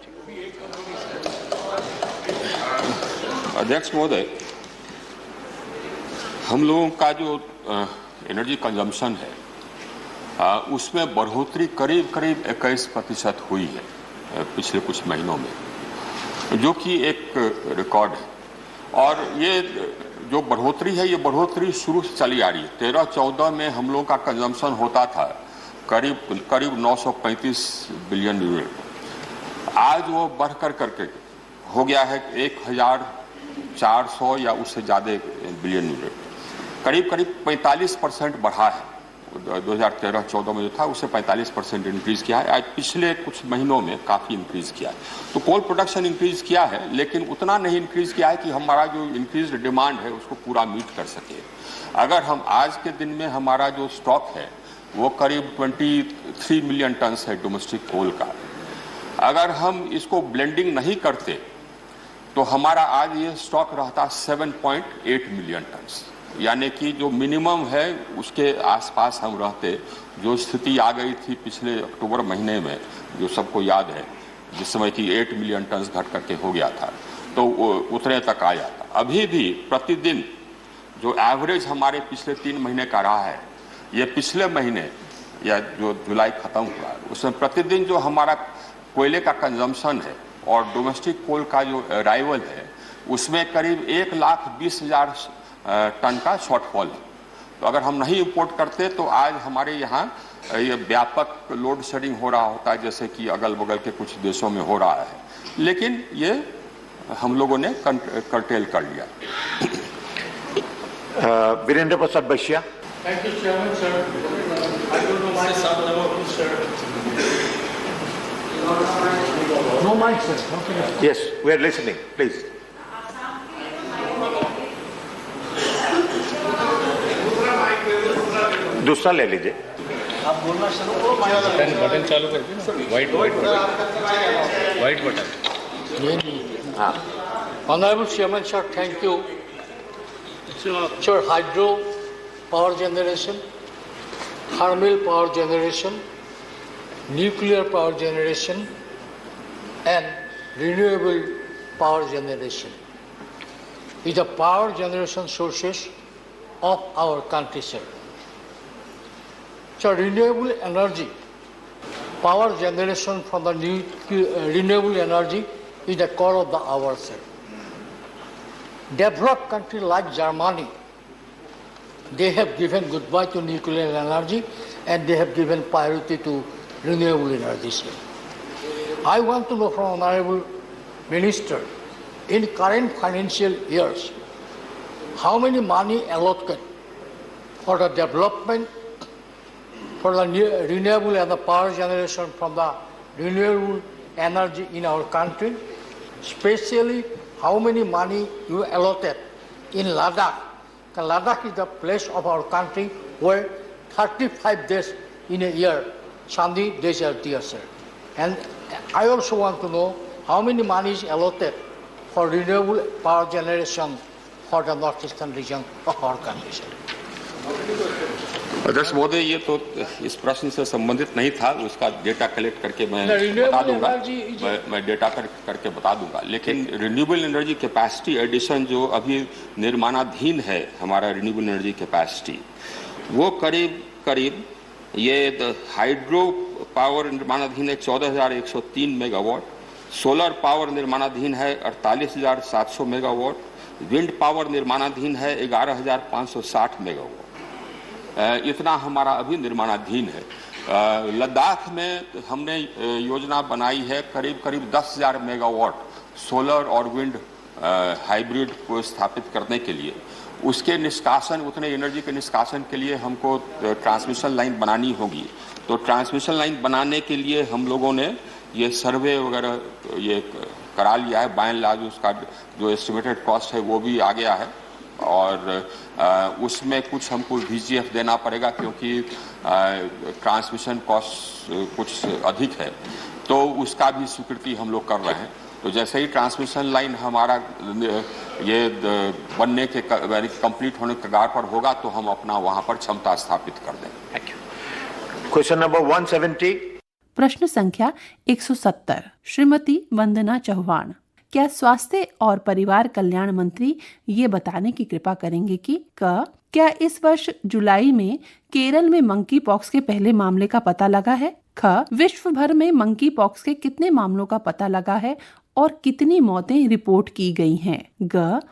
अध्यक्ष महोदय, हम लोगों का जो एनर्जी कंजम्पशन है उसमें बढ़ोतरी करीब 21% हुई है पिछले कुछ महीनों में, जो कि एक रिकॉर्ड है। और ये जो बढ़ोतरी है, ये बढ़ोतरी शुरू से चली आ रही है। 13-14 में हम लोगों का कंजम्पशन होता था करीब 935 बिलियन यूनिट। आज वो बढ़कर करके हो गया है 1400 या उससे ज़्यादा बिलियन यूनिट। करीब 45% बढ़ा है। 2013-14 में जो था उससे 45% इंक्रीज किया है। आज पिछले कुछ महीनों में काफ़ी इंक्रीज किया है। तो कोल प्रोडक्शन इंक्रीज किया है, लेकिन उतना नहीं इंक्रीज किया है कि हमारा जो इंक्रीज डिमांड है उसको पूरा मीट कर सके। अगर हम आज के दिन में हमारा जो स्टॉक है वो करीब 23 मिलियन टन है डोमेस्टिक कोल का। अगर हम इसको ब्लेंडिंग नहीं करते तो हमारा आज ये स्टॉक रहता 7.8 मिलियन टन, यानी कि जो मिनिमम है उसके आसपास हम रहते। जो स्थिति आ गई थी पिछले अक्टूबर महीने में, जो सबको याद है, जिस समय कि 8 मिलियन टन घट करके हो गया था, तो उतने तक आया था। अभी भी प्रतिदिन जो एवरेज हमारे पिछले 3 महीने का रहा है, ये पिछले महीने या जो जुलाई खत्म हुआ उसमें प्रतिदिन जो हमारा कोयले का कंजम्पशन है और डोमेस्टिक कोल का जो अराइवल है उसमें करीब 1,20,000 टन का शॉर्टफॉल है। तो अगर हम नहीं इंपोर्ट करते तो आज हमारे यहाँ ये व्यापक लोड शेडिंग हो रहा होता है, जैसे कि अगल बगल के कुछ देशों में हो रहा है, लेकिन ये हम लोगों ने कर्टेल कर लिया। वीरेंद्र प्रसाद बैशिया। Thank you, Chairman, sir. I don't know my son, sir. No mic, sir. Okay. Yes, we are listening. Please. दूसरा ले लीजिए। आप बोलना शुरू करो। बटन चालू कर दीजिए, व्हाइट बटन। हाँ। Honorable Chairman, sir, thank you. Sir, hydro power generation, thermal power generation, nuclear power generation, and renewable power generation is the power generation sources of our country, sir. So renewable energy, power generation from the renewable energy is the core of the hour, sir. Developed countries like Germany, they have given goodbye to nuclear energy and they have given priority to renewable energy, sir. I want to know from Honorable Minister, in current financial years, how many money allocated for the development, for the renewable and the power generation from the renewable energy in our country, especially how many money you allotted in Ladakh. Ladakh is the place of our country where 35 days in a year, Sandhi desert here, sir. And I also want to know how many money is allotted for renewable power generation for the northeastern region of our country, sir. अध्यक्ष महोदय, ये तो इस प्रश्न से संबंधित नहीं था, उसका डेटा कलेक्ट करके मैं बता दूंगा, मैं डेटा करके बता दूंगा। लेकिन रिन्यूएबल एनर्जी कैपेसिटी एडिशन जो अभी निर्माणाधीन है, हमारा रिन्यूएबल एनर्जी कैपेसिटी, वो करीब ये हाइड्रो पावर निर्माणाधीन है 14,103 मेगावाट, सोलर पावर निर्माणाधीन है 48,700 मेगावाट, विंड पावर निर्माणाधीन है 11,560 मेगावाट। इतना हमारा अभी निर्माणाधीन है। लद्दाख में हमने योजना बनाई है करीब 10,000 मेगावाट सोलर और विंड हाइब्रिड को स्थापित करने के लिए। उसके निष्कासन, उतने एनर्जी के निष्कासन के लिए हमको ट्रांसमिशन लाइन बनानी होगी। तो ट्रांसमिशन लाइन बनाने के लिए हम लोगों ने ये सर्वे वगैरह ये करा लिया है। बाय एंड लार्ज उसका जो एस्टिमेटेड कॉस्ट है वो भी आ गया है और उसमें कुछ हमको VGF देना पड़ेगा क्योंकि ट्रांसमिशन कॉस्ट कुछ अधिक है। तो उसका भी स्वीकृति हम लोग कर रहे हैं। तो जैसे ही ट्रांसमिशन लाइन हमारा ये बनने के कंप्लीट होने के कगार पर होगा तो हम अपना वहां पर क्षमता स्थापित कर देंगे। Thank you. Question number 170। प्रश्न संख्या 170 श्रीमती वंदना चौहान, क्या स्वास्थ्य और परिवार कल्याण मंत्री ये बताने की कृपा करेंगे कि क्या इस वर्ष जुलाई में केरल में मंकी पॉक्स के पहले मामले का पता लगा है? विश्व भर में मंकी पॉक्स के कितने मामलों का पता लगा है और कितनी मौतें रिपोर्ट की गई हैं?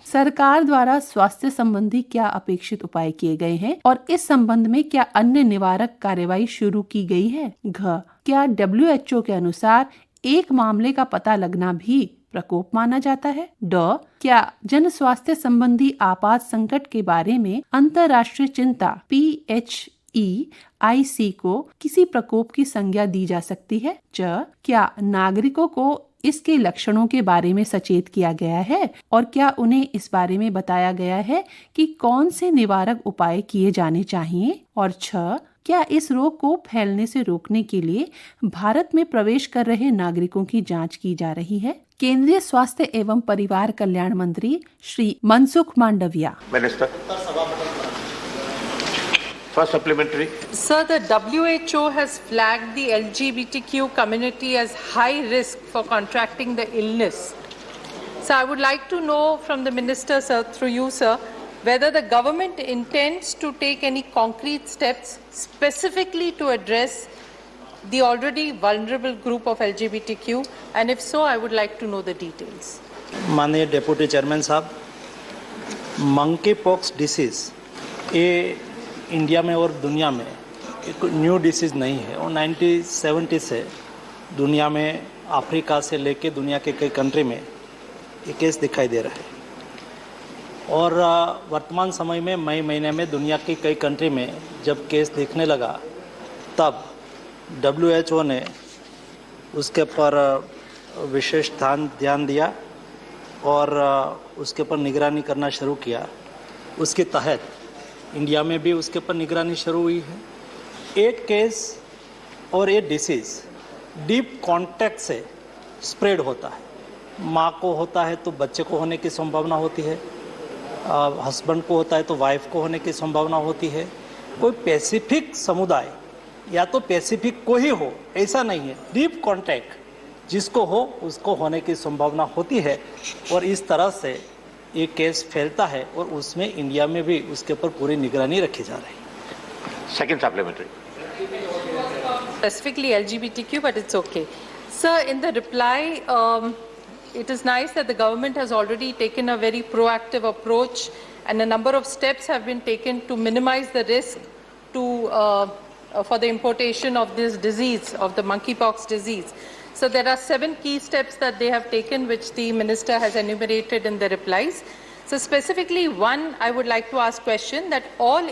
सरकार द्वारा स्वास्थ्य संबंधी क्या अपेक्षित उपाय किए गए हैं और इस संबंध में क्या अन्य निवारक कार्रवाई शुरू की गई है? क्या WHO के अनुसार एक मामले का पता लगना भी प्रकोप माना जाता है? क्या जन स्वास्थ्य संबंधी आपात संकट के बारे में अंतर्राष्ट्रीय चिंता PHEIC को किसी प्रकोप की संज्ञा दी जा सकती है? क्या नागरिकों को इसके लक्षणों के बारे में सचेत किया गया है और क्या उन्हें इस बारे में बताया गया है कि कौन से निवारक उपाय किए जाने चाहिए? और क्या इस रोग को फैलने से रोकने के लिए भारत में प्रवेश कर रहे नागरिकों की जांच की जा रही है? केंद्रीय स्वास्थ्य एवं परिवार कल्याण मंत्री Shri Mansukh Mandaviya. Minister, first supplementary. Sir, the WHO has flagged the LGBTQ community as high risk for contracting the illness. So I would like to know from the Minister, sir, through you, sir, whether the government intends to take any concrete steps specifically to address the already vulnerable group of LGBTQ, and if so, I would like to know the details. माननीय deputy chairman साहब, monkey pox disease ये India में और दुनिया में एक new disease नहीं है और 1970 से दुनिया में अफ्रीका से लेके दुनिया के कई कंट्री में ये केस दिखाई दे रहा है और वर्तमान समय में मई महीने में दुनिया की कई कंट्री में जब केस दिखने लगा तब WHO ने उसके ऊपर विशेष ध्यान दिया और उसके ऊपर निगरानी करना शुरू किया। उसके तहत इंडिया में भी उसके ऊपर निगरानी शुरू हुई है। एक केस और ये डिसीज़ डीप कॉन्टैक्ट से स्प्रेड होता है। माँ को होता है तो बच्चे को होने की संभावना होती है, हस्बैंड को होता है तो वाइफ को होने की संभावना होती है। कोई स्पेसिफिक समुदाय या तो स्पेसिफिक को ही हो ऐसा नहीं है, डीप कॉन्टैक्ट जिसको हो उसको होने की संभावना होती है और इस तरह से ये केस फैलता है और उसमें इंडिया में भी उसके ऊपर पूरी निगरानी रखी जा रही है। Second supplementary. Specifically LGBTQ, but it's okay. Sir, in the reply, it is nice that the government has already taken a very proactive approach and a number of steps have been taken to minimize the risk for the importation of this disease, of the monkeypox disease. So there are 7 key steps that they have taken, which the minister has enumerated in the replies. So specifically, one, I would like to ask question that all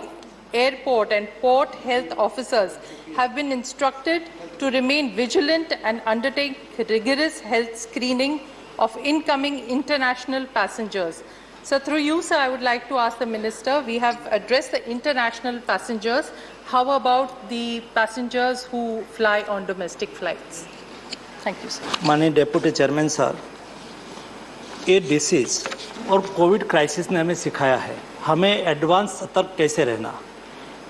airport and port health officers have been instructed to remain vigilant and undertake rigorous health screening of incoming international passengers. So through you, sir, I would like to ask the minister, we have addressed the international passengers. How about the passengers who fly on domestic flights? Thank you, sir. माननीय deputy chairman sir, ये disease और Covid crisis ने हमें सिखाया है हमें advance सतर्क कैसे रहना।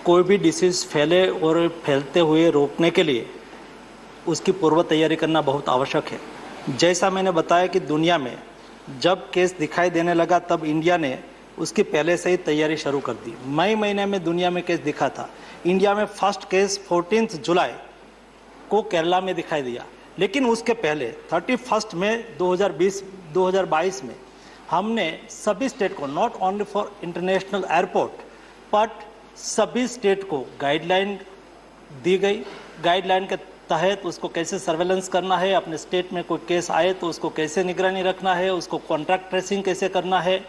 कोई भी डिसीज़ फैले और फैलते हुए रोकने के लिए उसकी पूर्व तैयारी करना बहुत आवश्यक है। जैसा मैंने बताया कि दुनिया में जब केस दिखाई देने लगा तब इंडिया ने उसकी पहले से ही तैयारी शुरू कर दी। मई महीने में दुनिया में केस दिखा था। इंडिया में फर्स्ट केस 14 जुलाई को केरला में दिखाई दिया, लेकिन उसके पहले 31 मई 2022 में हमने सभी स्टेट को, not only for international airport but सभी स्टेट को गाइडलाइन दी गई। गाइडलाइन के तहत उसको कैसे सर्वेलेंस करना है, अपने स्टेट में कोई केस आए तो उसको कैसे निगरानी रखना है, उसको कॉन्ट्रैक्ट ट्रेसिंग कैसे करना है,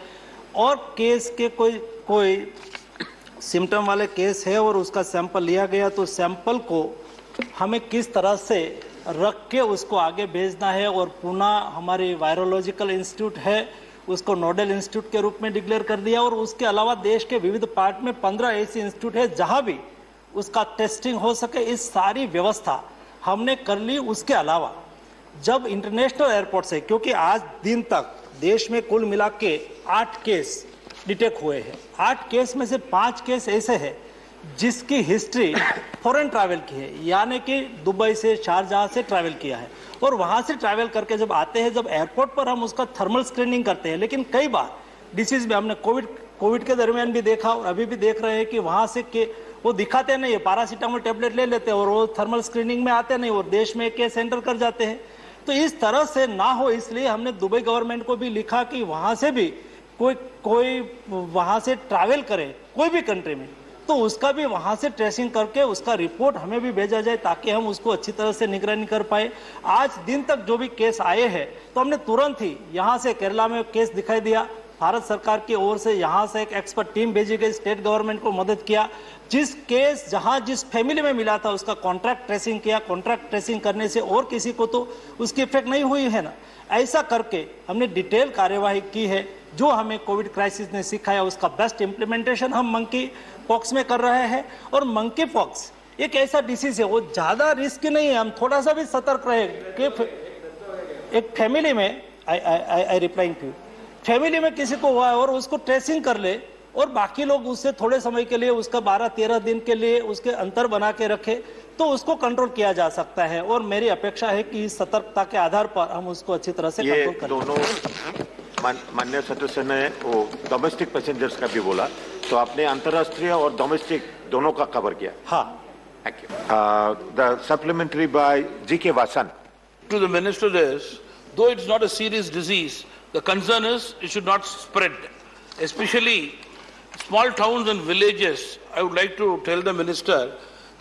और केस के कोई सिम्टम वाले केस है और उसका सैंपल लिया गया तो सैंपल को हमें किस तरह से रख के उसको आगे भेजना है। और पुनः हमारी वायरोलॉजिकल इंस्टीट्यूट है उसको नोडल इंस्टीट्यूट के रूप में डिक्लेयर कर दिया और उसके अलावा देश के विविध पार्ट में 15 ऐसी इंस्टीट्यूट है जहां भी उसका टेस्टिंग हो सके। इस सारी व्यवस्था हमने कर ली। उसके अलावा जब इंटरनेशनल एयरपोर्ट से, क्योंकि आज दिन तक देश में कुल मिला के 8 केस डिटेक्ट हुए हैं, 8 केस में से 5 केस ऐसे हैं जिसकी हिस्ट्री फॉरेन ट्रैवल की है, यानी कि दुबई से, शारजाह से ट्रैवल किया है, और वहां से ट्रैवल करके जब आते हैं, जब एयरपोर्ट पर हम उसका थर्मल स्क्रीनिंग करते हैं, लेकिन कई बार डिसीज में हमने कोविड के दरमियान भी देखा और अभी भी देख रहे हैं कि वहां से के वो दिखाते नहीं है, पैरासीटामोल टेबलेट ले लेते हैं और वो थर्मल स्क्रीनिंग में आते नहीं और देश में केस एंटर कर जाते हैं। तो इस तरह से ना हो, इसलिए हमने दुबई गवर्नमेंट को भी लिखा कि वहां से भी कोई वहां से ट्रैवल करे कोई भी कंट्री में, तो उसका भी वहां से ट्रेसिंग करके उसका रिपोर्ट हमें भी भेजा जाए ताकि हम उसको अच्छी तरह से निगरानी कर पाए। आज दिन तक जो भी केस आए हैं तो हमने तुरंत ही यहाँ से केरला में केस दिखाई दिया, भारत सरकार की ओर से यहाँ से एक एक्सपर्ट टीम भेजी गई, स्टेट गवर्नमेंट को मदद किया, जिस केस जहाँ जिस फैमिली में मिला था उसका कॉन्ट्रैक्ट ट्रेसिंग किया, कॉन्ट्रैक्ट ट्रेसिंग करने से और किसी को तो उसकी इफेक्ट नहीं हुई है ना। ऐसा करके हमने डिटेल कार्यवाही की है, जो हमें कोविड क्राइसिस ने सिखाया उसका बेस्ट इम्प्लीमेंटेशन हम मंकी पॉक्स में कर रहे हैं। और मंकी पॉक्स एक ऐसा डिसीज है, वो ज्यादा रिस्क नहीं है, हम थोड़ा सा भी सतर्क रहे कि एक फैमिली में आई रिप्लाइंग टू, फैमिली में किसी को हुआ है और उसको ट्रेसिंग कर ले और बाकी लोग उससे थोड़े समय के लिए उसका 12-13 दिन के लिए उसके अंतर बना के रखे तो उसको कंट्रोल किया जा सकता है। और मेरी अपेक्षा है कि इस सतर्कता के आधार पर हम उसको अच्छी तरह से कंट्रोल करें। दोनों माननीय सदस्य ने वो डोमेस्टिक पैसेंजर्स का भी बोला, तो आपने अंतर्राष्ट्रीय और डोमेस्टिक दोनों का कवर किया। हाँ, thank you. The supplementary by GK. Vasan to the minister is, though it's not a serious disease, the concern is it should not spread, especially small towns and villages. I would like to tell the minister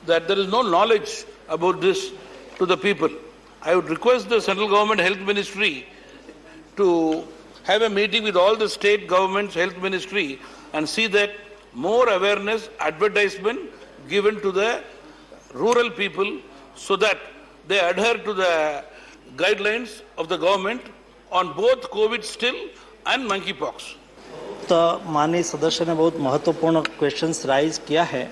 that there is no knowledge about this to the people. I would request the central government health ministry to have a meeting with all the state governments health ministry and see that more awareness advertisement given to the rural people so that they adhere to the guidelines of the government on both COVID still and monkeypox. तो माननीय सदस्य ने बहुत महत्वपूर्ण questions rise किया है।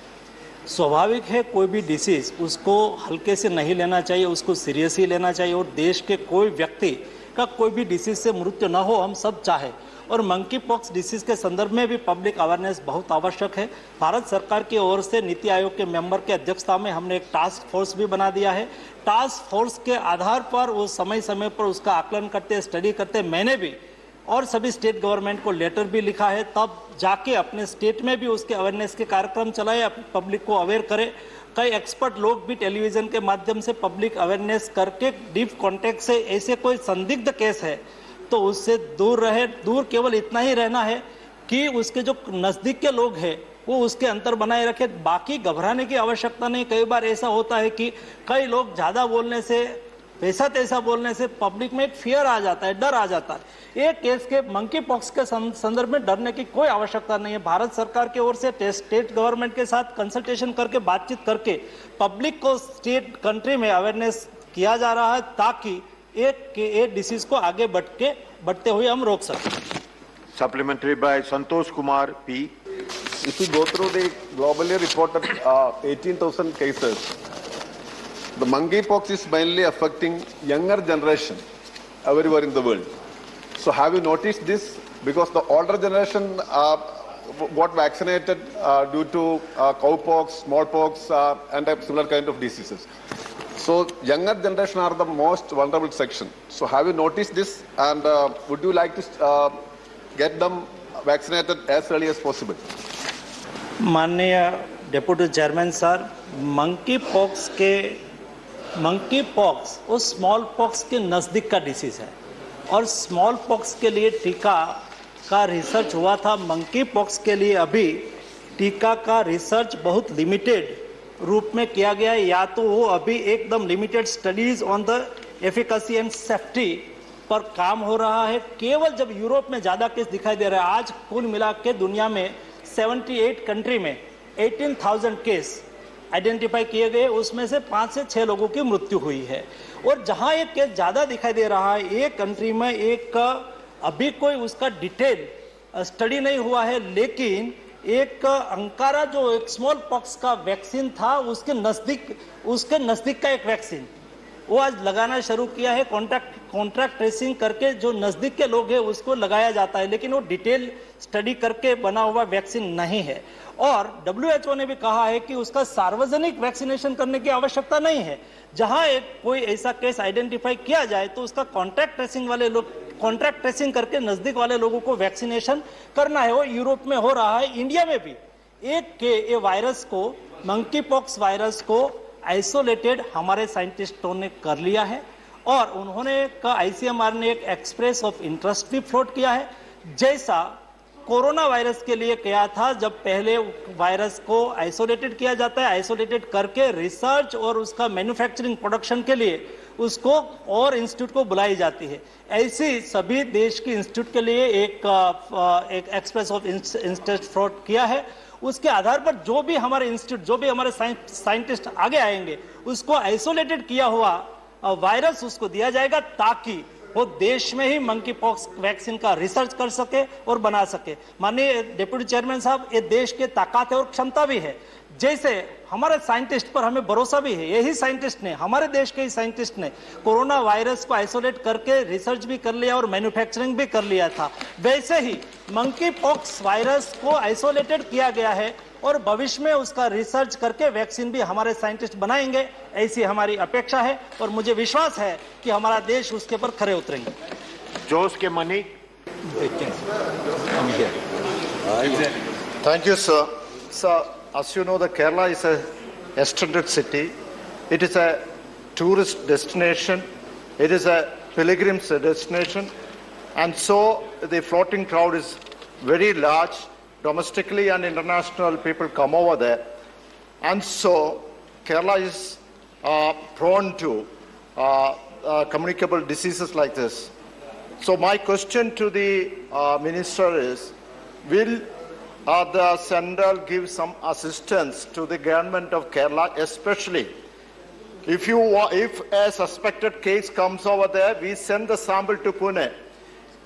स्वाभाविक है कोई भी डिसीज उसको हल्के से नहीं लेना चाहिए, उसको सीरियस ही लेना चाहिए और देश के कोई व्यक्ति का कोई भी डिसीज से मृत्यु न हो, हम सब चाहे। और मंकी पॉक्स डिसीज के संदर्भ में भी पब्लिक अवेयरनेस बहुत आवश्यक है। भारत सरकार की ओर से नीति आयोग के मेंबर के अध्यक्षता में हमने एक टास्क फोर्स भी बना दिया है। टास्क फोर्स के आधार पर वो समय समय पर उसका आकलन करते, स्टडी करते। मैंने भी और सभी स्टेट गवर्नमेंट को लेटर भी लिखा है, तब जाके अपने स्टेट में भी उसके अवेयरनेस के कार्यक्रम चलाए, पब्लिक को अवेयर करें। कई एक्सपर्ट लोग भी टेलीविजन के माध्यम से पब्लिक अवेयरनेस करके डीप कॉन्टेक्ट से ऐसे कोई संदिग्ध केस है तो उससे दूर रहे। दूर केवल इतना ही रहना है कि उसके जो नज़दीक के लोग हैं वो उसके अंतर बनाए रखे, बाकी घबराने की आवश्यकता नहीं। कई बार ऐसा होता है कि कई लोग ज़्यादा बोलने से, वैसा तैसा बोलने से पब्लिक में एक फियर आ जाता है, डर आ जाता है। एक केस के मंकी पॉक्स के संदर्भ में डरने की कोई आवश्यकता नहीं है। भारत सरकार की ओर से स्टेट गवर्नमेंट के साथ कंसल्टेशन करके, बातचीत करके पब्लिक को स्टेट कंट्री में अवेयरनेस किया जा रहा है ताकि एक डिसीज को आगे बढ़ते हुए हम रोक सकें। Supplementary by Santosh Kumar P. If you go through the globally reported 18,000 cases, the monkeypox is mainly affecting younger generation everywhere in the world. So have you noticed this? Because the older generation got vaccinated due to cowpox, smallpox, and similar kind of diseases. So younger generation are the most vulnerable section. So have you noticed this? And would you like to get them vaccinated as early as possible? माननीय deputy chairman sir, monkey pox और small pox के नज़दीक का disease है और small pox के लिए टीका का रिसर्च हुआ था। मंकी पॉक्स के लिए अभी टीका का रिसर्च बहुत लिमिटेड रूप में किया गया है, या तो वो अभी एकदम limited studies on the efficacy and safety पर काम हो रहा है। केवल जब यूरोप में ज़्यादा केस दिखाई दे रहा है, आज कुल मिला के दुनिया में 78 कंट्री में 18,000 केस आइडेंटिफाई किए गए, उसमें से 5 से 6 लोगों की मृत्यु हुई है। और जहां एक केस ज़्यादा दिखाई दे रहा है, एक कंट्री में एक अभी कोई उसका डिटेल स्टडी नहीं हुआ है, लेकिन एक अंकारा जो एक स्मॉल पॉक्स का वैक्सीन था उसके नज़दीक का एक वैक्सीन वो आज लगाना शुरू किया है। कॉन्ट्रैक्ट ट्रेसिंग करके जो नज़दीक के लोग हैं उसको लगाया जाता है, लेकिन वो डिटेल स्टडी करके बना हुआ वैक्सीन नहीं है। और WHO ने भी कहा है कि उसका सार्वजनिक वैक्सीनेशन करने की आवश्यकता नहीं है। जहां कोई ऐसा केस आइडेंटिफाई किया जाए तो उसका कॉन्ट्रैक्ट ट्रेसिंग करके नजदीक वाले लोगों को वैक्सीनेशन करना है। वो यूरोप में हो रहा है, इंडिया में भी ये वायरस को, मंकी पॉक्स वायरस को आइसोलेटेड हमारे साइंटिस्टों ने कर लिया है और उन्होंने ICMR ने एक एक्सप्रेस ऑफ इंटरेस्ट भी फ्लोट किया है, जैसा कोरोना वायरस के लिए किया था। जब पहले वायरस को आइसोलेटेड किया जाता है, आइसोलेटेड करके रिसर्च और उसका मैन्युफैक्चरिंग प्रोडक्शन के लिए उसको और इंस्टीट्यूट को बुलाई जाती है। ऐसी सभी देश की इंस्टीट्यूट के लिए एक एक्सप्रेस ऑफ इंटरेस्ट फ्लोट किया है। उसके आधार पर जो भी हमारे इंस्टीट्यूट, जो भी हमारे साइंटिस्ट आगे आएंगे, उसको आइसोलेटेड किया हुआ वायरस उसको दिया जाएगा ताकि वो देश में ही मंकी पॉक्स वैक्सीन का रिसर्च कर सके और बना सके। माननीय डिप्टी चेयरमैन साहब, ये देश के ताकत है और क्षमता भी है। जैसे हमारे साइंटिस्ट पर हमें भरोसा भी है, यही साइंटिस्ट ने, हमारे देश के ही साइंटिस्ट ने कोरोना वायरस को आइसोलेट करके रिसर्च भी कर लिया और मैन्युफैक्चरिंग भी कर लिया था, वैसे ही मंकी पॉक्स वायरस को आइसोलेटेड किया गया है और भविष्य में उसका रिसर्च करके वैक्सीन भी हमारे साइंटिस्ट बनाएंगे, ऐसी हमारी अपेक्षा है और मुझे विश्वास है कि हमारा देश उसके पर खरे उतरेंगे। जोश के money. Thank you, sir. Sir, as you know, the Kerala is a extended city. It is a tourist destination. It is a pilgrim's destination. And so the floating crowd is very large. Domestically and international people come over there. And so Kerala is prone to communicable diseases like this. So my question to the minister is, will the central give some assistance to the government of Kerala, especially if a suspected case comes over there, we send the sample to Pune.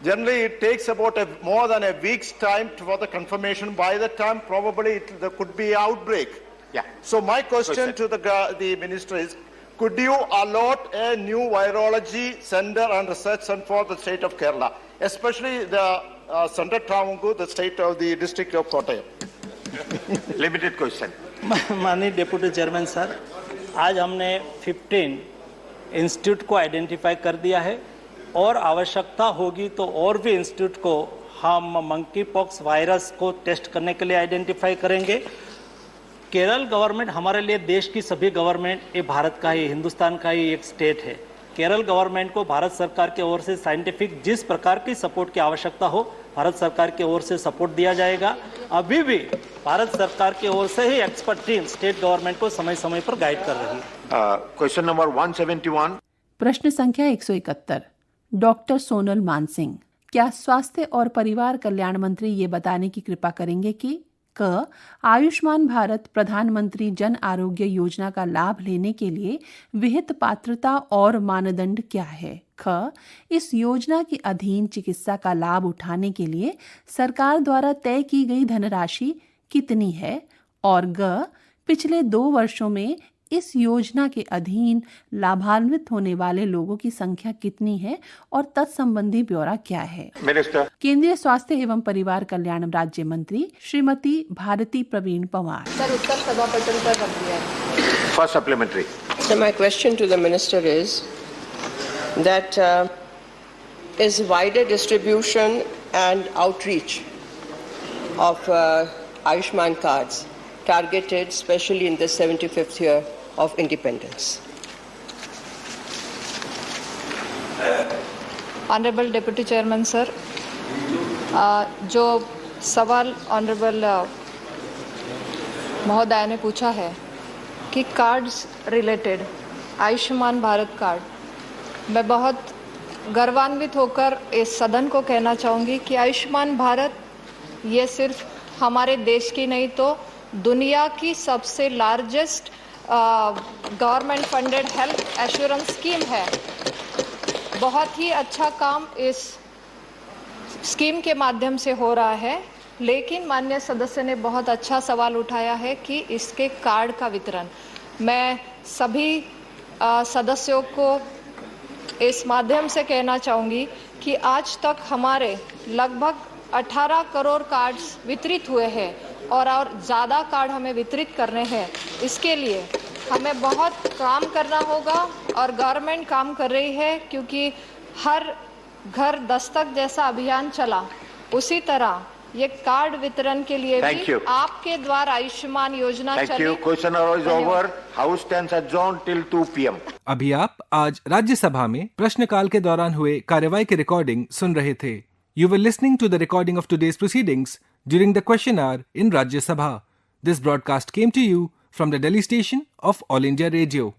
Generally, it takes about more than a week's time for the confirmation. By the time, probably there could be outbreak. Yeah. So my question to the minister is, could you allot a new virology center and research center for the state of Kerala, especially the Center Travancore, the state of the district of Kottayam? Limited question. माननीय deputy chairman sir, आज हमने 15 institute को identify कर दिया है और आवश्यकता होगी तो और भी इंस्टीट्यूट को हम मंकी पॉक्स वायरस को टेस्ट करने के लिए आइडेंटिफाई करेंगे। केरल गवर्नमेंट हमारे लिए देश की सभी गवर्नमेंट, ये भारत का ही, हिंदुस्तान का ही एक स्टेट है। केरल गवर्नमेंट को भारत सरकार की ओर से साइंटिफिक जिस प्रकार की सपोर्ट की आवश्यकता हो, भारत सरकार की ओर से सपोर्ट दिया जाएगा। अभी भी भारत सरकार की ओर से ही एक्सपर्ट टीम स्टेट गवर्नमेंट को समय समय पर गाइड कर रही है। Question number 171। प्रश्न संख्या 171। डॉक्टर सोनल मानसिंह, क्या स्वास्थ्य और परिवार कल्याण मंत्री ये बताने की कृपा करेंगे कि क आयुष्मान भारत प्रधानमंत्री जन आरोग्य योजना का लाभ लेने के लिए विहित पात्रता और मानदंड क्या है? ख इस योजना के अधीन चिकित्सा का लाभ उठाने के लिए सरकार द्वारा तय की गई धनराशि कितनी है? और ग पिछले 2 वर्षों में इस योजना के अधीन लाभान्वित होने वाले लोगों की संख्या कितनी है और तत्संबंधी ब्यौरा क्या है? मिनिस्टर। केंद्रीय स्वास्थ्य एवं परिवार कल्याण राज्य मंत्री श्रीमती भारती प्रवीण पवार। सर, उत्तर सभा पटल पर रख दिया है। First supplementary. So my question to the minister is that is wider distribution and outreach of Ayushman cards targeted especially in the 75th year of independence. Honorable Deputy Chairman Sir, जो सवाल honourable महोदय ने पूछा है कि cards related Ayushman Bharat card, मैं बहुत गर्वान्वित होकर इस सदन को कहना चाहूँगी कि आयुष्मान भारत ये सिर्फ हमारे देश की नहीं तो दुनिया की सबसे largest government funded health assurance scheme है। बहुत ही अच्छा काम इस स्कीम के माध्यम से हो रहा है, लेकिन माननीय सदस्य ने बहुत अच्छा सवाल उठाया है कि इसके कार्ड का वितरण। मैं सभी सदस्यों को इस माध्यम से कहना चाहूँगी कि आज तक हमारे लगभग 18 करोड़ कार्ड्स वितरित हुए हैं और ज़्यादा कार्ड हमें वितरित करने हैं। इसके लिए हमें बहुत काम करना होगा और गवर्नमेंट काम कर रही है, क्योंकि हर घर दस्तक जैसा अभियान चला, उसी तरह ये कार्ड वितरण के लिए Thank भी you. आपके द्वारा आयुष्मान योजना Thank चले। you. Question hour is over. House stands adjourned till 2 p.m. अभी आप आज राज्यसभा में प्रश्नकाल के दौरान हुए कार्यवाही की रिकॉर्डिंग सुन रहे थे। You were listening to the recording of today's proceedings during the question hour in Rajya Sabha. This broadcast came to you from the Delhi station of All India Radio.